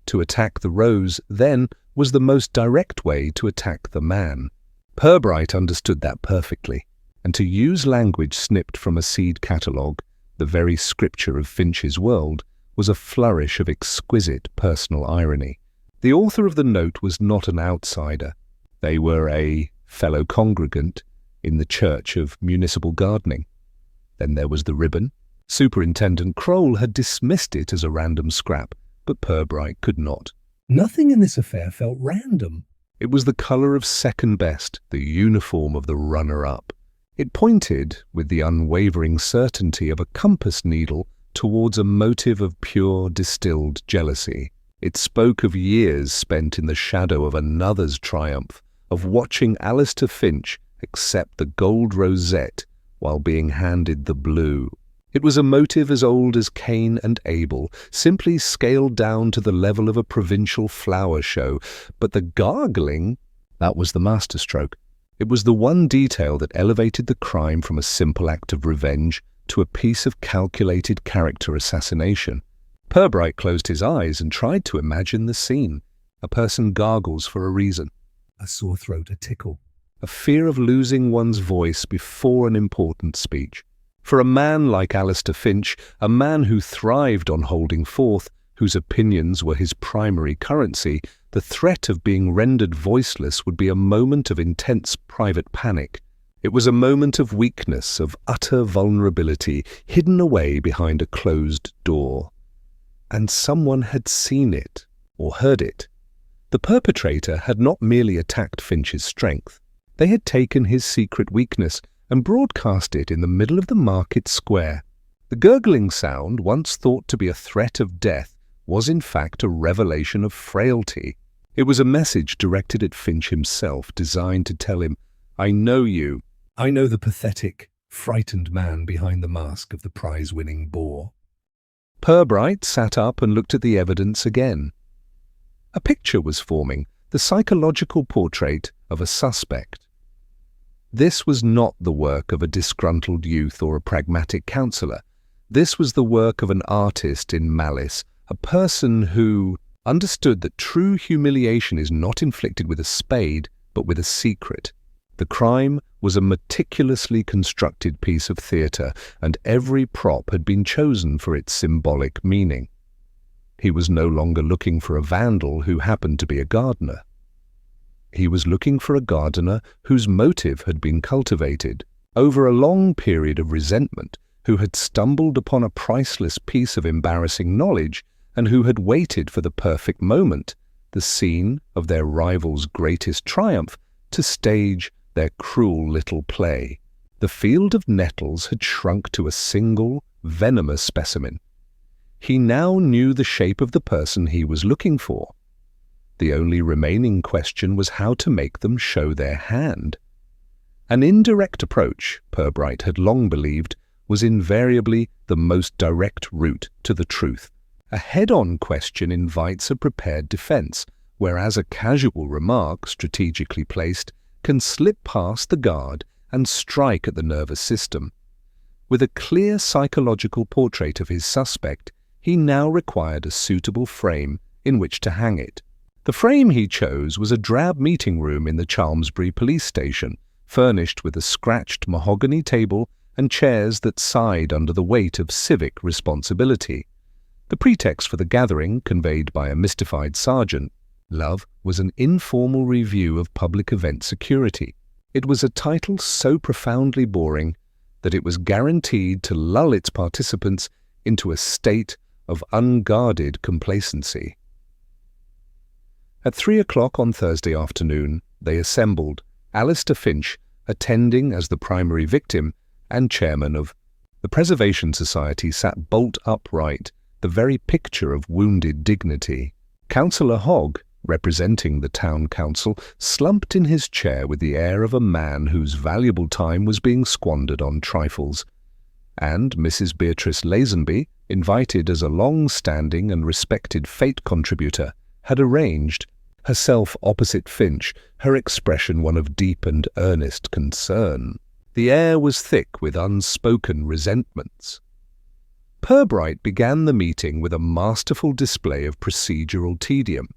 To attack the rose, then, was the most direct way to attack the man. Purbright understood that perfectly, and to use language snipped from a seed catalogue, the very scripture of Finch's world, was a flourish of exquisite personal irony. The author of the note was not an outsider. They were a fellow congregant in the Church of Municipal Gardening. Then there was the ribbon. Superintendent Kroll had dismissed it as a random scrap, but Purbright could not. Nothing in this affair felt random. It was the colour of second best, the uniform of the runner-up. It pointed, with the unwavering certainty of a compass needle, towards a motive of pure distilled jealousy. It spoke of years spent in the shadow of another's triumph, of watching Alistair Finch accept the gold rosette while being handed the blue. It was a motive as old as Cain and Abel, simply scaled down to the level of a provincial flower show. But the gargling, that was the masterstroke. It was the one detail that elevated the crime from a simple act of revenge to a piece of calculated character assassination. Purbright closed his eyes and tried to imagine the scene. A person gargles for a reason. A sore throat, a tickle. A fear of losing one's voice before an important speech. For a man like Alistair Finch, a man who thrived on holding forth, whose opinions were his primary currency, the threat of being rendered voiceless would be a moment of intense private panic. It was a moment of weakness, of utter vulnerability, hidden away behind a closed door. And someone had seen it, or heard it. The perpetrator had not merely attacked Finch's strength. They had taken his secret weakness and broadcast it in the middle of the market square. The gurgling sound, once thought to be a threat of death, was in fact a revelation of frailty. It was a message directed at Finch himself, designed to tell him, "I know you." I know the pathetic, frightened man behind the mask of the prize-winning boar. Purbright sat up and looked at the evidence again. A picture was forming, the psychological portrait of a suspect. This was not the work of a disgruntled youth or a pragmatic counsellor. This was the work of an artist in malice, a person who understood that true humiliation is not inflicted with a spade, but with a secret. The crime was a meticulously constructed piece of theatre, and every prop had been chosen for its symbolic meaning. He was no longer looking for a vandal who happened to be a gardener. He was looking for a gardener whose motive had been cultivated over a long period of resentment, who had stumbled upon a priceless piece of embarrassing knowledge, and who had waited for the perfect moment, the scene of their rival's greatest triumph, to stage their cruel little play. The field of nettles had shrunk to a single, venomous specimen. He now knew the shape of the person he was looking for. The only remaining question was how to make them show their hand. An indirect approach, Purbright had long believed, was invariably the most direct route to the truth. A head-on question invites a prepared defense, whereas a casual remark, strategically placed, can slip past the guard and strike at the nervous system. With a clear psychological portrait of his suspect, he now required a suitable frame in which to hang it. The frame he chose was a drab meeting room in the Chalmsbury police station, furnished with a scratched mahogany table and chairs that sighed under the weight of civic responsibility. The pretext for the gathering, conveyed by a mystified sergeant, Love, was an informal review of public event security. It was a title so profoundly boring that it was guaranteed to lull its participants into a state of unguarded complacency. At 3 o'clock on Thursday afternoon, they assembled, Alistair Finch attending as the primary victim and chairman of the Preservation Society sat bolt upright, the very picture of wounded dignity. Councillor Hogg, representing the town council, slumped in his chair with the air of a man whose valuable time was being squandered on trifles. And Mrs. Beatrice Lazenby, invited as a long-standing and respected fate contributor, had arranged, herself opposite Finch, her expression one of deep and earnest concern. The air was thick with unspoken resentments. Purbright began the meeting with a masterful display of procedural tedium.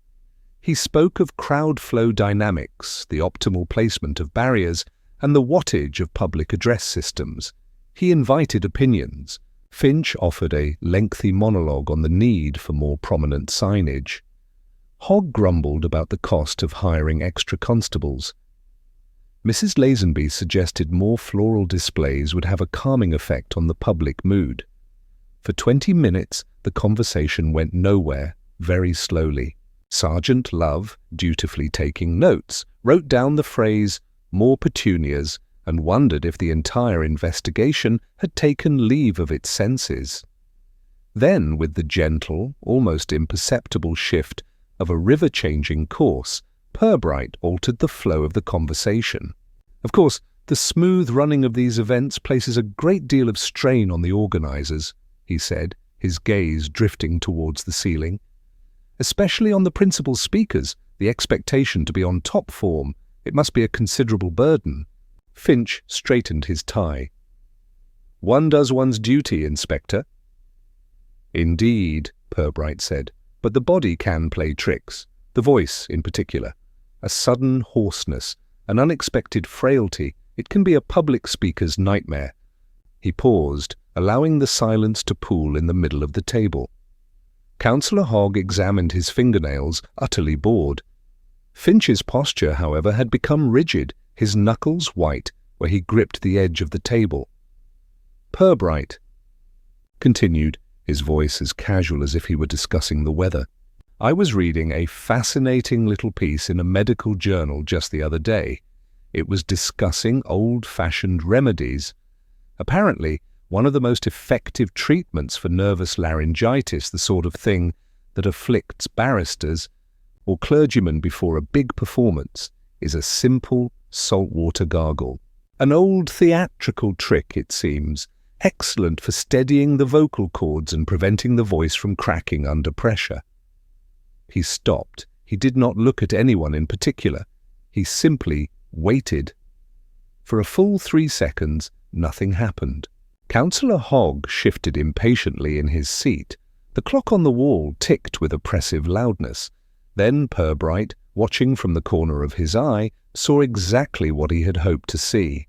He spoke of crowd flow dynamics, the optimal placement of barriers, and the wattage of public address systems. He invited opinions. Finch offered a lengthy monologue on the need for more prominent signage. Hogg grumbled about the cost of hiring extra constables. Mrs. Lazenby suggested more floral displays would have a calming effect on the public mood. For 20 minutes, the conversation went nowhere, very slowly. Sergeant Love, dutifully taking notes, wrote down the phrase, "more petunias," and wondered if the entire investigation had taken leave of its senses. Then, with the gentle, almost imperceptible shift of a river changing course, Purbright altered the flow of the conversation. Of course, the smooth running of these events places a great deal of strain on the organisers, he said, his gaze drifting towards the ceiling. Especially on the principal speakers, the expectation to be on top form, it must be a considerable burden. Finch straightened his tie. "One does one's duty, Inspector." "Indeed," Purbright said, "but the body can play tricks, the voice in particular. A sudden hoarseness, an unexpected frailty, it can be a public speaker's nightmare." He paused, allowing the silence to pool in the middle of the table. Councillor Hogg examined his fingernails, utterly bored. Finch's posture, however, had become rigid, his knuckles white where he gripped the edge of the table. "Purbright," continued, his voice as casual as if he were discussing the weather, "I was reading a fascinating little piece in a medical journal just the other day. It was discussing old-fashioned remedies. Apparently, one of the most effective treatments for nervous laryngitis, the sort of thing that afflicts barristers or clergymen before a big performance, is a simple saltwater gargle. An old theatrical trick, it seems, excellent for steadying the vocal cords and preventing the voice from cracking under pressure." He stopped. He did not look at anyone in particular. He simply waited. For a full 3 seconds, nothing happened. Councillor Hogg shifted impatiently in his seat. The clock on the wall ticked with oppressive loudness. Then Purbright, watching from the corner of his eye, saw exactly what he had hoped to see.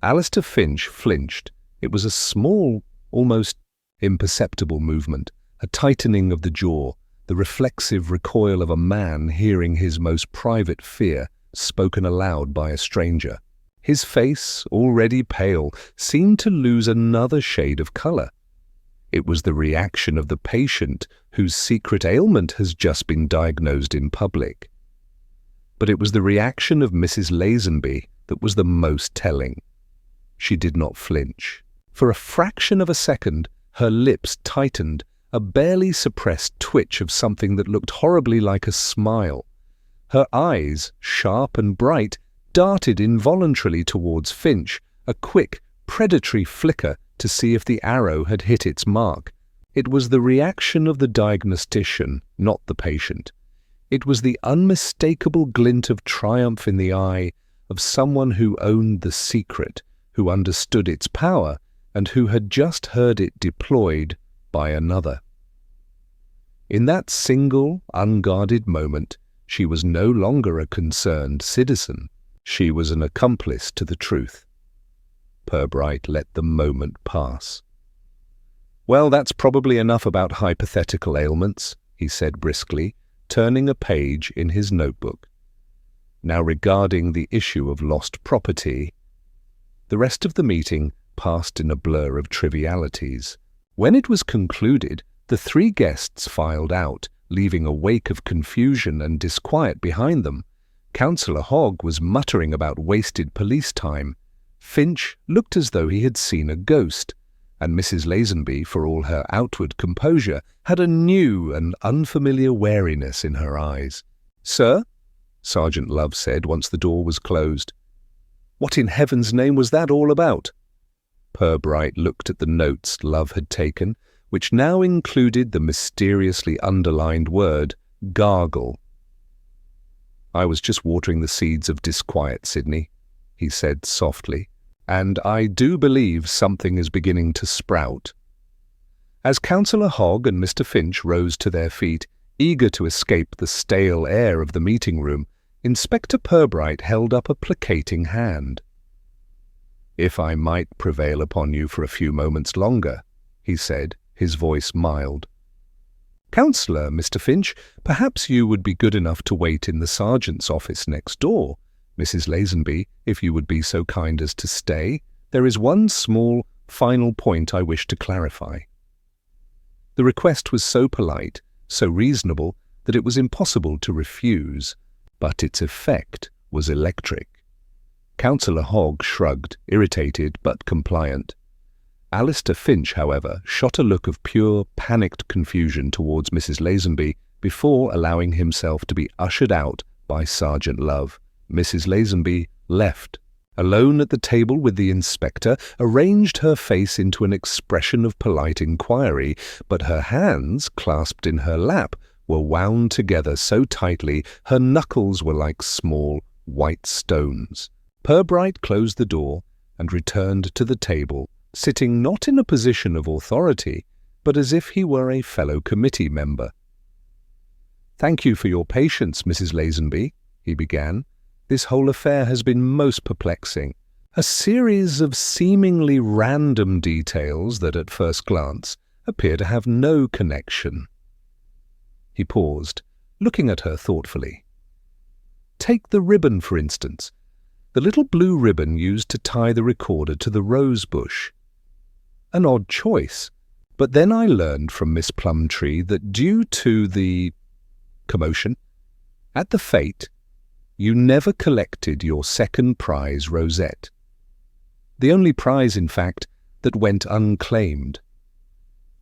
Alistair Finch flinched. It was a small, almost imperceptible movement, a tightening of the jaw, the reflexive recoil of a man hearing his most private fear spoken aloud by a stranger. His face, already pale, seemed to lose another shade of colour. It was the reaction of the patient whose secret ailment has just been diagnosed in public. But it was the reaction of Mrs. Lazenby that was the most telling. She did not flinch. For a fraction of a second, her lips tightened, a barely suppressed twitch of something that looked horribly like a smile. Her eyes, sharp and bright, darted involuntarily towards Finch, a quick, predatory flicker to see if the arrow had hit its mark. It was the reaction of the diagnostician, not the patient. It was the unmistakable glint of triumph in the eye of someone who owned the secret, who understood its power, and who had just heard it deployed by another. In that single, unguarded moment, she was no longer a concerned citizen. She was an accomplice to the truth. Purbright let the moment pass. "Well, that's probably enough about hypothetical ailments," he said briskly, turning a page in his notebook. "Now regarding the issue of lost property." The rest of the meeting passed in a blur of trivialities. When it was concluded, the three guests filed out, leaving a wake of confusion and disquiet behind them. Councillor Hogg was muttering about wasted police time. Finch looked as though he had seen a ghost, and Mrs. Lazenby, for all her outward composure, had a new and unfamiliar wariness in her eyes. "Sir?" Sergeant Love said once the door was closed. "What in heaven's name was that all about?" Purbright looked at the notes Love had taken, which now included the mysteriously underlined word, gargle. "I was just watering the seeds of disquiet, Sidney," he said softly, "and I do believe something is beginning to sprout." As Councillor Hogg and Mr. Finch rose to their feet, eager to escape the stale air of the meeting room, Inspector Purbright held up a placating hand. "If I might prevail upon you for a few moments longer," he said, his voice mild. "Councillor, Mr. Finch, perhaps you would be good enough to wait in the sergeant's office next door. Mrs. Lazenby, if you would be so kind as to stay, there is one small, final point I wish to clarify." The request was so polite, so reasonable, that it was impossible to refuse, but its effect was electric. Councillor Hogg shrugged, irritated but compliant. Alistair Finch, however, shot a look of pure, panicked confusion towards Mrs. Lazenby before allowing himself to be ushered out by Sergeant Love. Mrs. Lazenby left. Alone at the table with the inspector, arranged her face into an expression of polite inquiry, but her hands, clasped in her lap, were wound together so tightly her knuckles were like small, white stones. Purbright closed the door and returned to the table, sitting not in a position of authority, but as if he were a fellow committee member. "Thank you for your patience, Mrs. Lazenby," he began. "This whole affair has been most perplexing. A series of seemingly random details that, at first glance, appear to have no connection." He paused, looking at her thoughtfully. "Take the ribbon, for instance. The little blue ribbon used to tie the recorder to the rose bush. An odd choice, but then I learned from Miss Plumtree that due to the commotion at the fete, you never collected your second prize rosette. The only prize, in fact, that went unclaimed,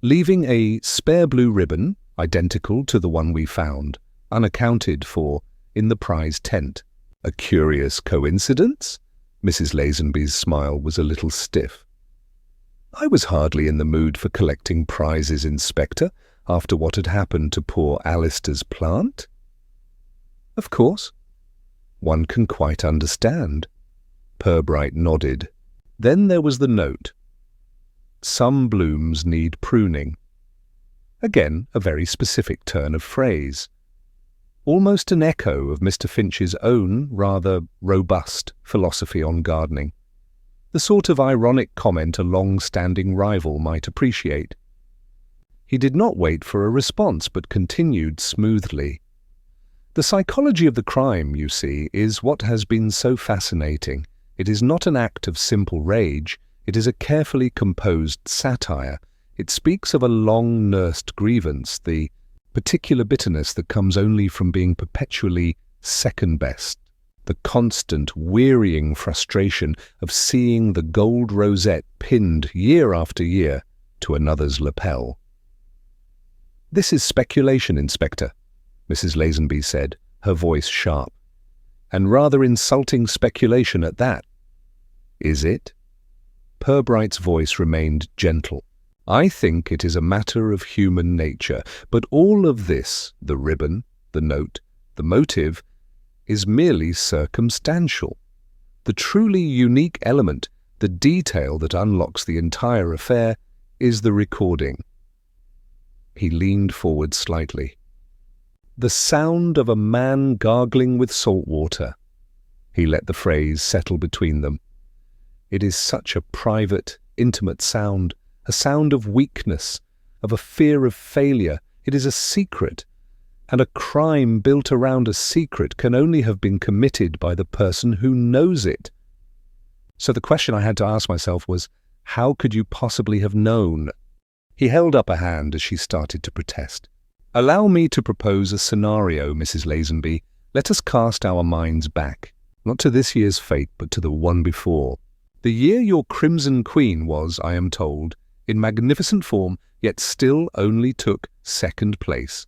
leaving a spare blue ribbon, identical to the one we found, unaccounted for in the prize tent. A curious coincidence?" Mrs. Lazenby's smile was a little stiff. "I was hardly in the mood for collecting prizes, Inspector, after what had happened to poor Alistair's plant." "Of course. One can quite understand." Purbright nodded. "Then there was the note." some blooms need pruning. Again, a very specific turn of phrase. Almost an echo of Mr. Finch's own rather robust philosophy on gardening. The sort of ironic comment a long-standing rival might appreciate. He did not wait for a response, but continued smoothly. The psychology of the crime, you see, is what has been so fascinating. It is not an act of simple rage, it is a carefully composed satire. It speaks of a long-nursed grievance, the particular bitterness that comes only from being perpetually second best, the constant, wearying frustration of seeing the gold rosette pinned year after year to another's lapel. "This is speculation, Inspector," Mrs. Lazenby said, her voice sharp. "And rather insulting speculation at that." "Is it?" Purbright's voice remained gentle. "I think it is a matter of human nature, but all of this, the ribbon, the note, the motive, is merely circumstantial. The truly unique element, the detail that unlocks the entire affair, is the recording." He leaned forward slightly. "The sound of a man gargling with salt water." He let the phrase settle between them. "It is such a private, intimate sound, a sound of weakness, of a fear of failure. It is a secret, and a crime built around a secret can only have been committed by the person who knows it." So the question I had to ask myself was, how could you possibly have known? He held up a hand as she started to protest. "Allow me to propose a scenario, Mrs. Lazenby. Let us cast our minds back, not to this year's fate, but to the one before. The year your Crimson Queen was, I am told, in magnificent form, yet still only took second place.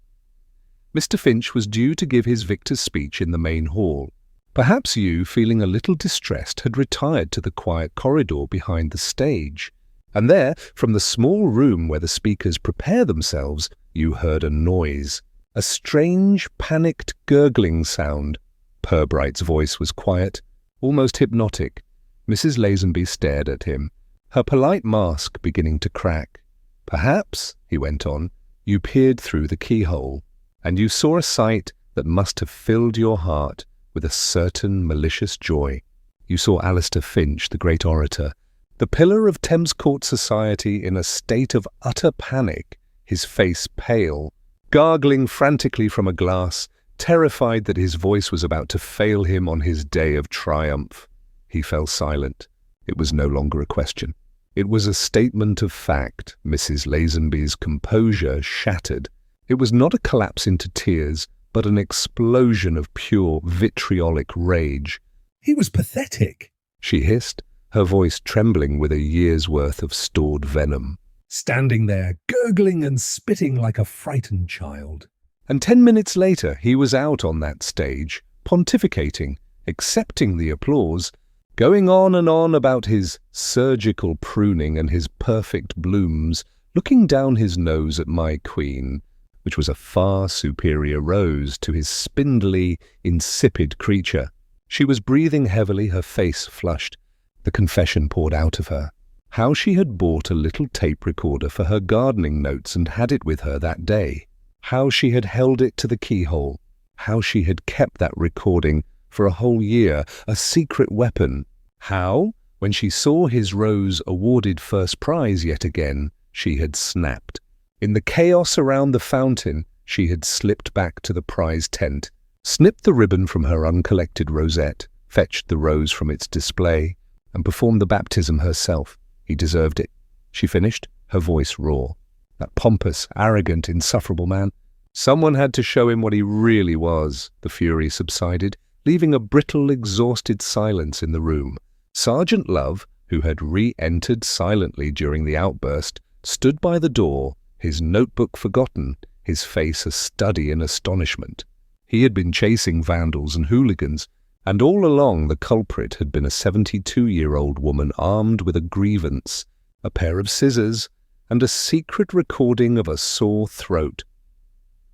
Mr. Finch was due to give his victor's speech in the main hall. Perhaps you, feeling a little distressed, had retired to the quiet corridor behind the stage, and there, from the small room where the speakers prepare themselves, you heard a noise, a strange, panicked gurgling sound. Purbright's voice was quiet, almost hypnotic. Mrs. Lazenby stared at him, her polite mask beginning to crack. Perhaps, he went on, you peered through the keyhole, and you saw a sight that must have filled your heart with a certain malicious joy. You saw Alistair Finch, the great orator, the pillar of Thames Court society, in a state of utter panic, his face pale, gargling frantically from a glass, terrified that his voice was about to fail him on his day of triumph. He fell silent. It was no longer a question. It was a statement of fact. Mrs. Lazenby's composure shattered. It was not a collapse into tears, but an explosion of pure vitriolic rage. "He was pathetic," she hissed, her voice trembling with a year's worth of stored venom. "Standing there, gurgling and spitting like a frightened child." And 10 minutes later he was out on that stage, pontificating, accepting the applause, going on and on about his surgical pruning and his perfect blooms, looking down his nose at my queen, which was a far superior rose to his spindly, insipid creature. She was breathing heavily, her face flushed. The confession poured out of her. How she had bought a little tape recorder for her gardening notes and had it with her that day. How she had held it to the keyhole. How she had kept that recording for a whole year, a secret weapon. How, when she saw his rose awarded first prize yet again, she had snapped. In the chaos around the fountain, she had slipped back to the prize tent, snipped the ribbon from her uncollected rosette, fetched the rose from its display, and performed the baptism herself. He deserved it. She finished, her voice raw. That pompous, arrogant, insufferable man. Someone had to show him what he really was. The fury subsided, leaving a brittle, exhausted silence in the room. Sergeant Love, who had re-entered silently during the outburst, stood by the door, his notebook forgotten, his face a study in astonishment. He had been chasing vandals and hooligans, and all along the culprit had been a 72-year-old woman armed with a grievance, a pair of scissors, and a secret recording of a sore throat.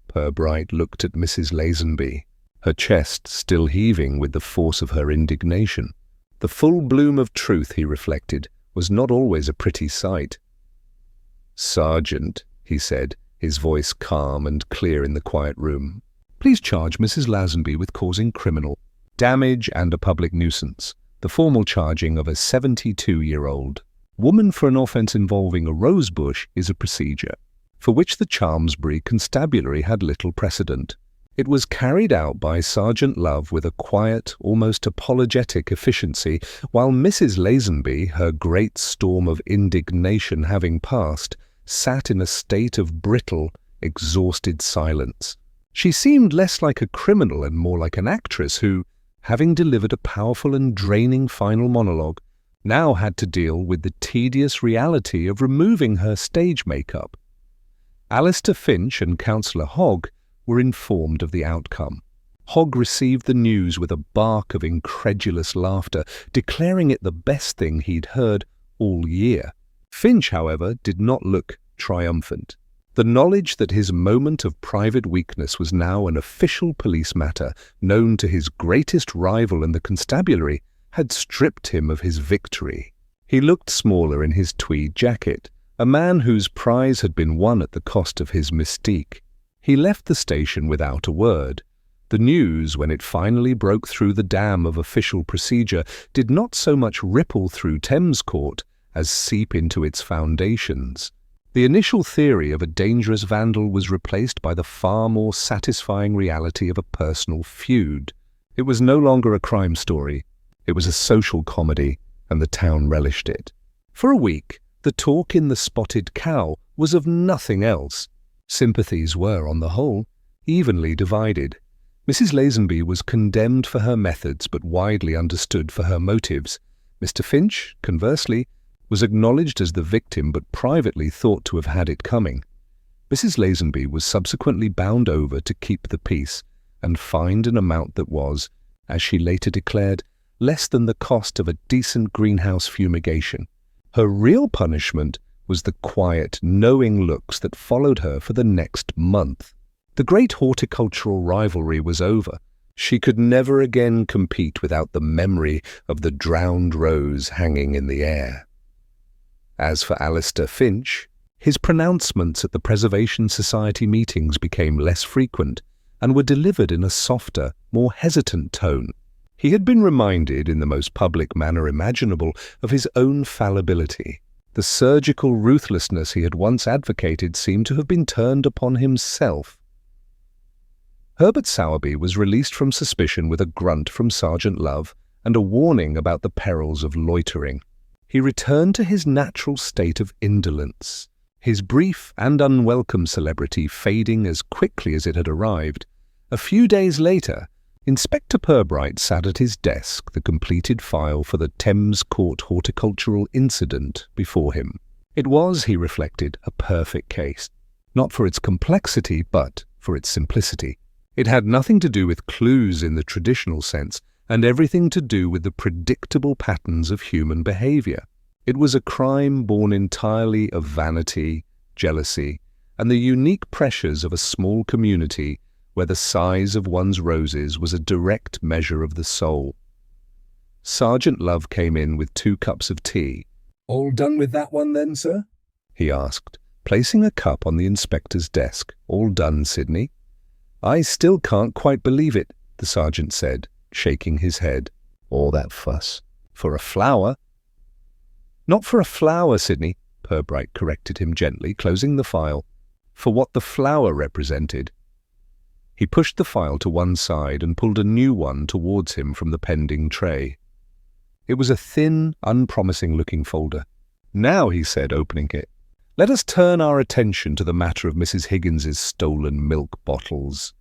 Purbright looked at Mrs. Lazenby, her chest still heaving with the force of her indignation. The full bloom of truth, he reflected, was not always a pretty sight. "Sergeant," he said, his voice calm and clear in the quiet room, "please charge Mrs. Lazenby with causing criminal damage and a public nuisance, the formal charging of a 72-year-old woman for an offence involving a rose bush is a procedure for which the Chalmsbury Constabulary had little precedent. It was carried out by Sergeant Love with a quiet, almost apologetic efficiency, while Mrs. Lazenby, her great storm of indignation having passed, sat in a state of brittle, exhausted silence. She seemed less like a criminal and more like an actress who, having delivered a powerful and draining final monologue, now had to deal with the tedious reality of removing her stage makeup. Alistair Finch and Councillor Hogg were informed of the outcome. Hogg received the news with a bark of incredulous laughter, declaring it the best thing he'd heard all year. Finch, however, did not look triumphant. The knowledge that his moment of private weakness was now an official police matter known to his greatest rival in the constabulary had stripped him of his victory. He looked smaller in his tweed jacket, a man whose prize had been won at the cost of his mystique. He left the station without a word. The news, when it finally broke through the dam of official procedure, did not so much ripple through Thames Court as seep into its foundations. The initial theory of a dangerous vandal was replaced by the far more satisfying reality of a personal feud. It was no longer a crime story. It was a social comedy, and the town relished it. For a week, the talk in the Spotted Cow was of nothing else. Sympathies were, on the whole, evenly divided. Mrs. Lazenby was condemned for her methods, but widely understood for her motives. Mr. Finch, conversely, was acknowledged as the victim, but privately thought to have had it coming. Mrs. Lazenby was subsequently bound over to keep the peace, and fined an amount that was, as she later declared, less than the cost of a decent greenhouse fumigation. Her real punishment was the quiet, knowing looks that followed her for the next month. The great horticultural rivalry was over. She could never again compete without the memory of the drowned rose hanging in the air. As for Alistair Finch, his pronouncements at the Preservation Society meetings became less frequent and were delivered in a softer, more hesitant tone. He had been reminded, in the most public manner imaginable, of his own fallibility. The surgical ruthlessness he had once advocated seemed to have been turned upon himself. Herbert Sowerby was released from suspicion with a grunt from Sergeant Love and a warning about the perils of loitering. He returned to his natural state of indolence, his brief and unwelcome celebrity fading as quickly as it had arrived. A few days later, Inspector Purbright sat at his desk, the completed file for the Thames Court horticultural incident before him. It was, he reflected, a perfect case, not for its complexity, but for its simplicity. It had nothing to do with clues in the traditional sense, and everything to do with the predictable patterns of human behavior. It was a crime born entirely of vanity, jealousy, and the unique pressures of a small community where the size of one's roses was a direct measure of the soul. Sergeant Love came in with 2 cups of tea. "All done with that one then, sir?" he asked, placing a cup on the inspector's desk. "All done, Sidney." "I still can't quite believe it," the sergeant said, shaking his head. "All that fuss. For a flower." "Not for a flower, Sidney," Purbright corrected him gently, closing the file. "For what the flower represented." He pushed the file to one side and pulled a new one towards him from the pending tray. It was a thin, unpromising-looking folder. "Now," he said, opening it, "let us turn our attention to the matter of Mrs. Higgins's stolen milk bottles."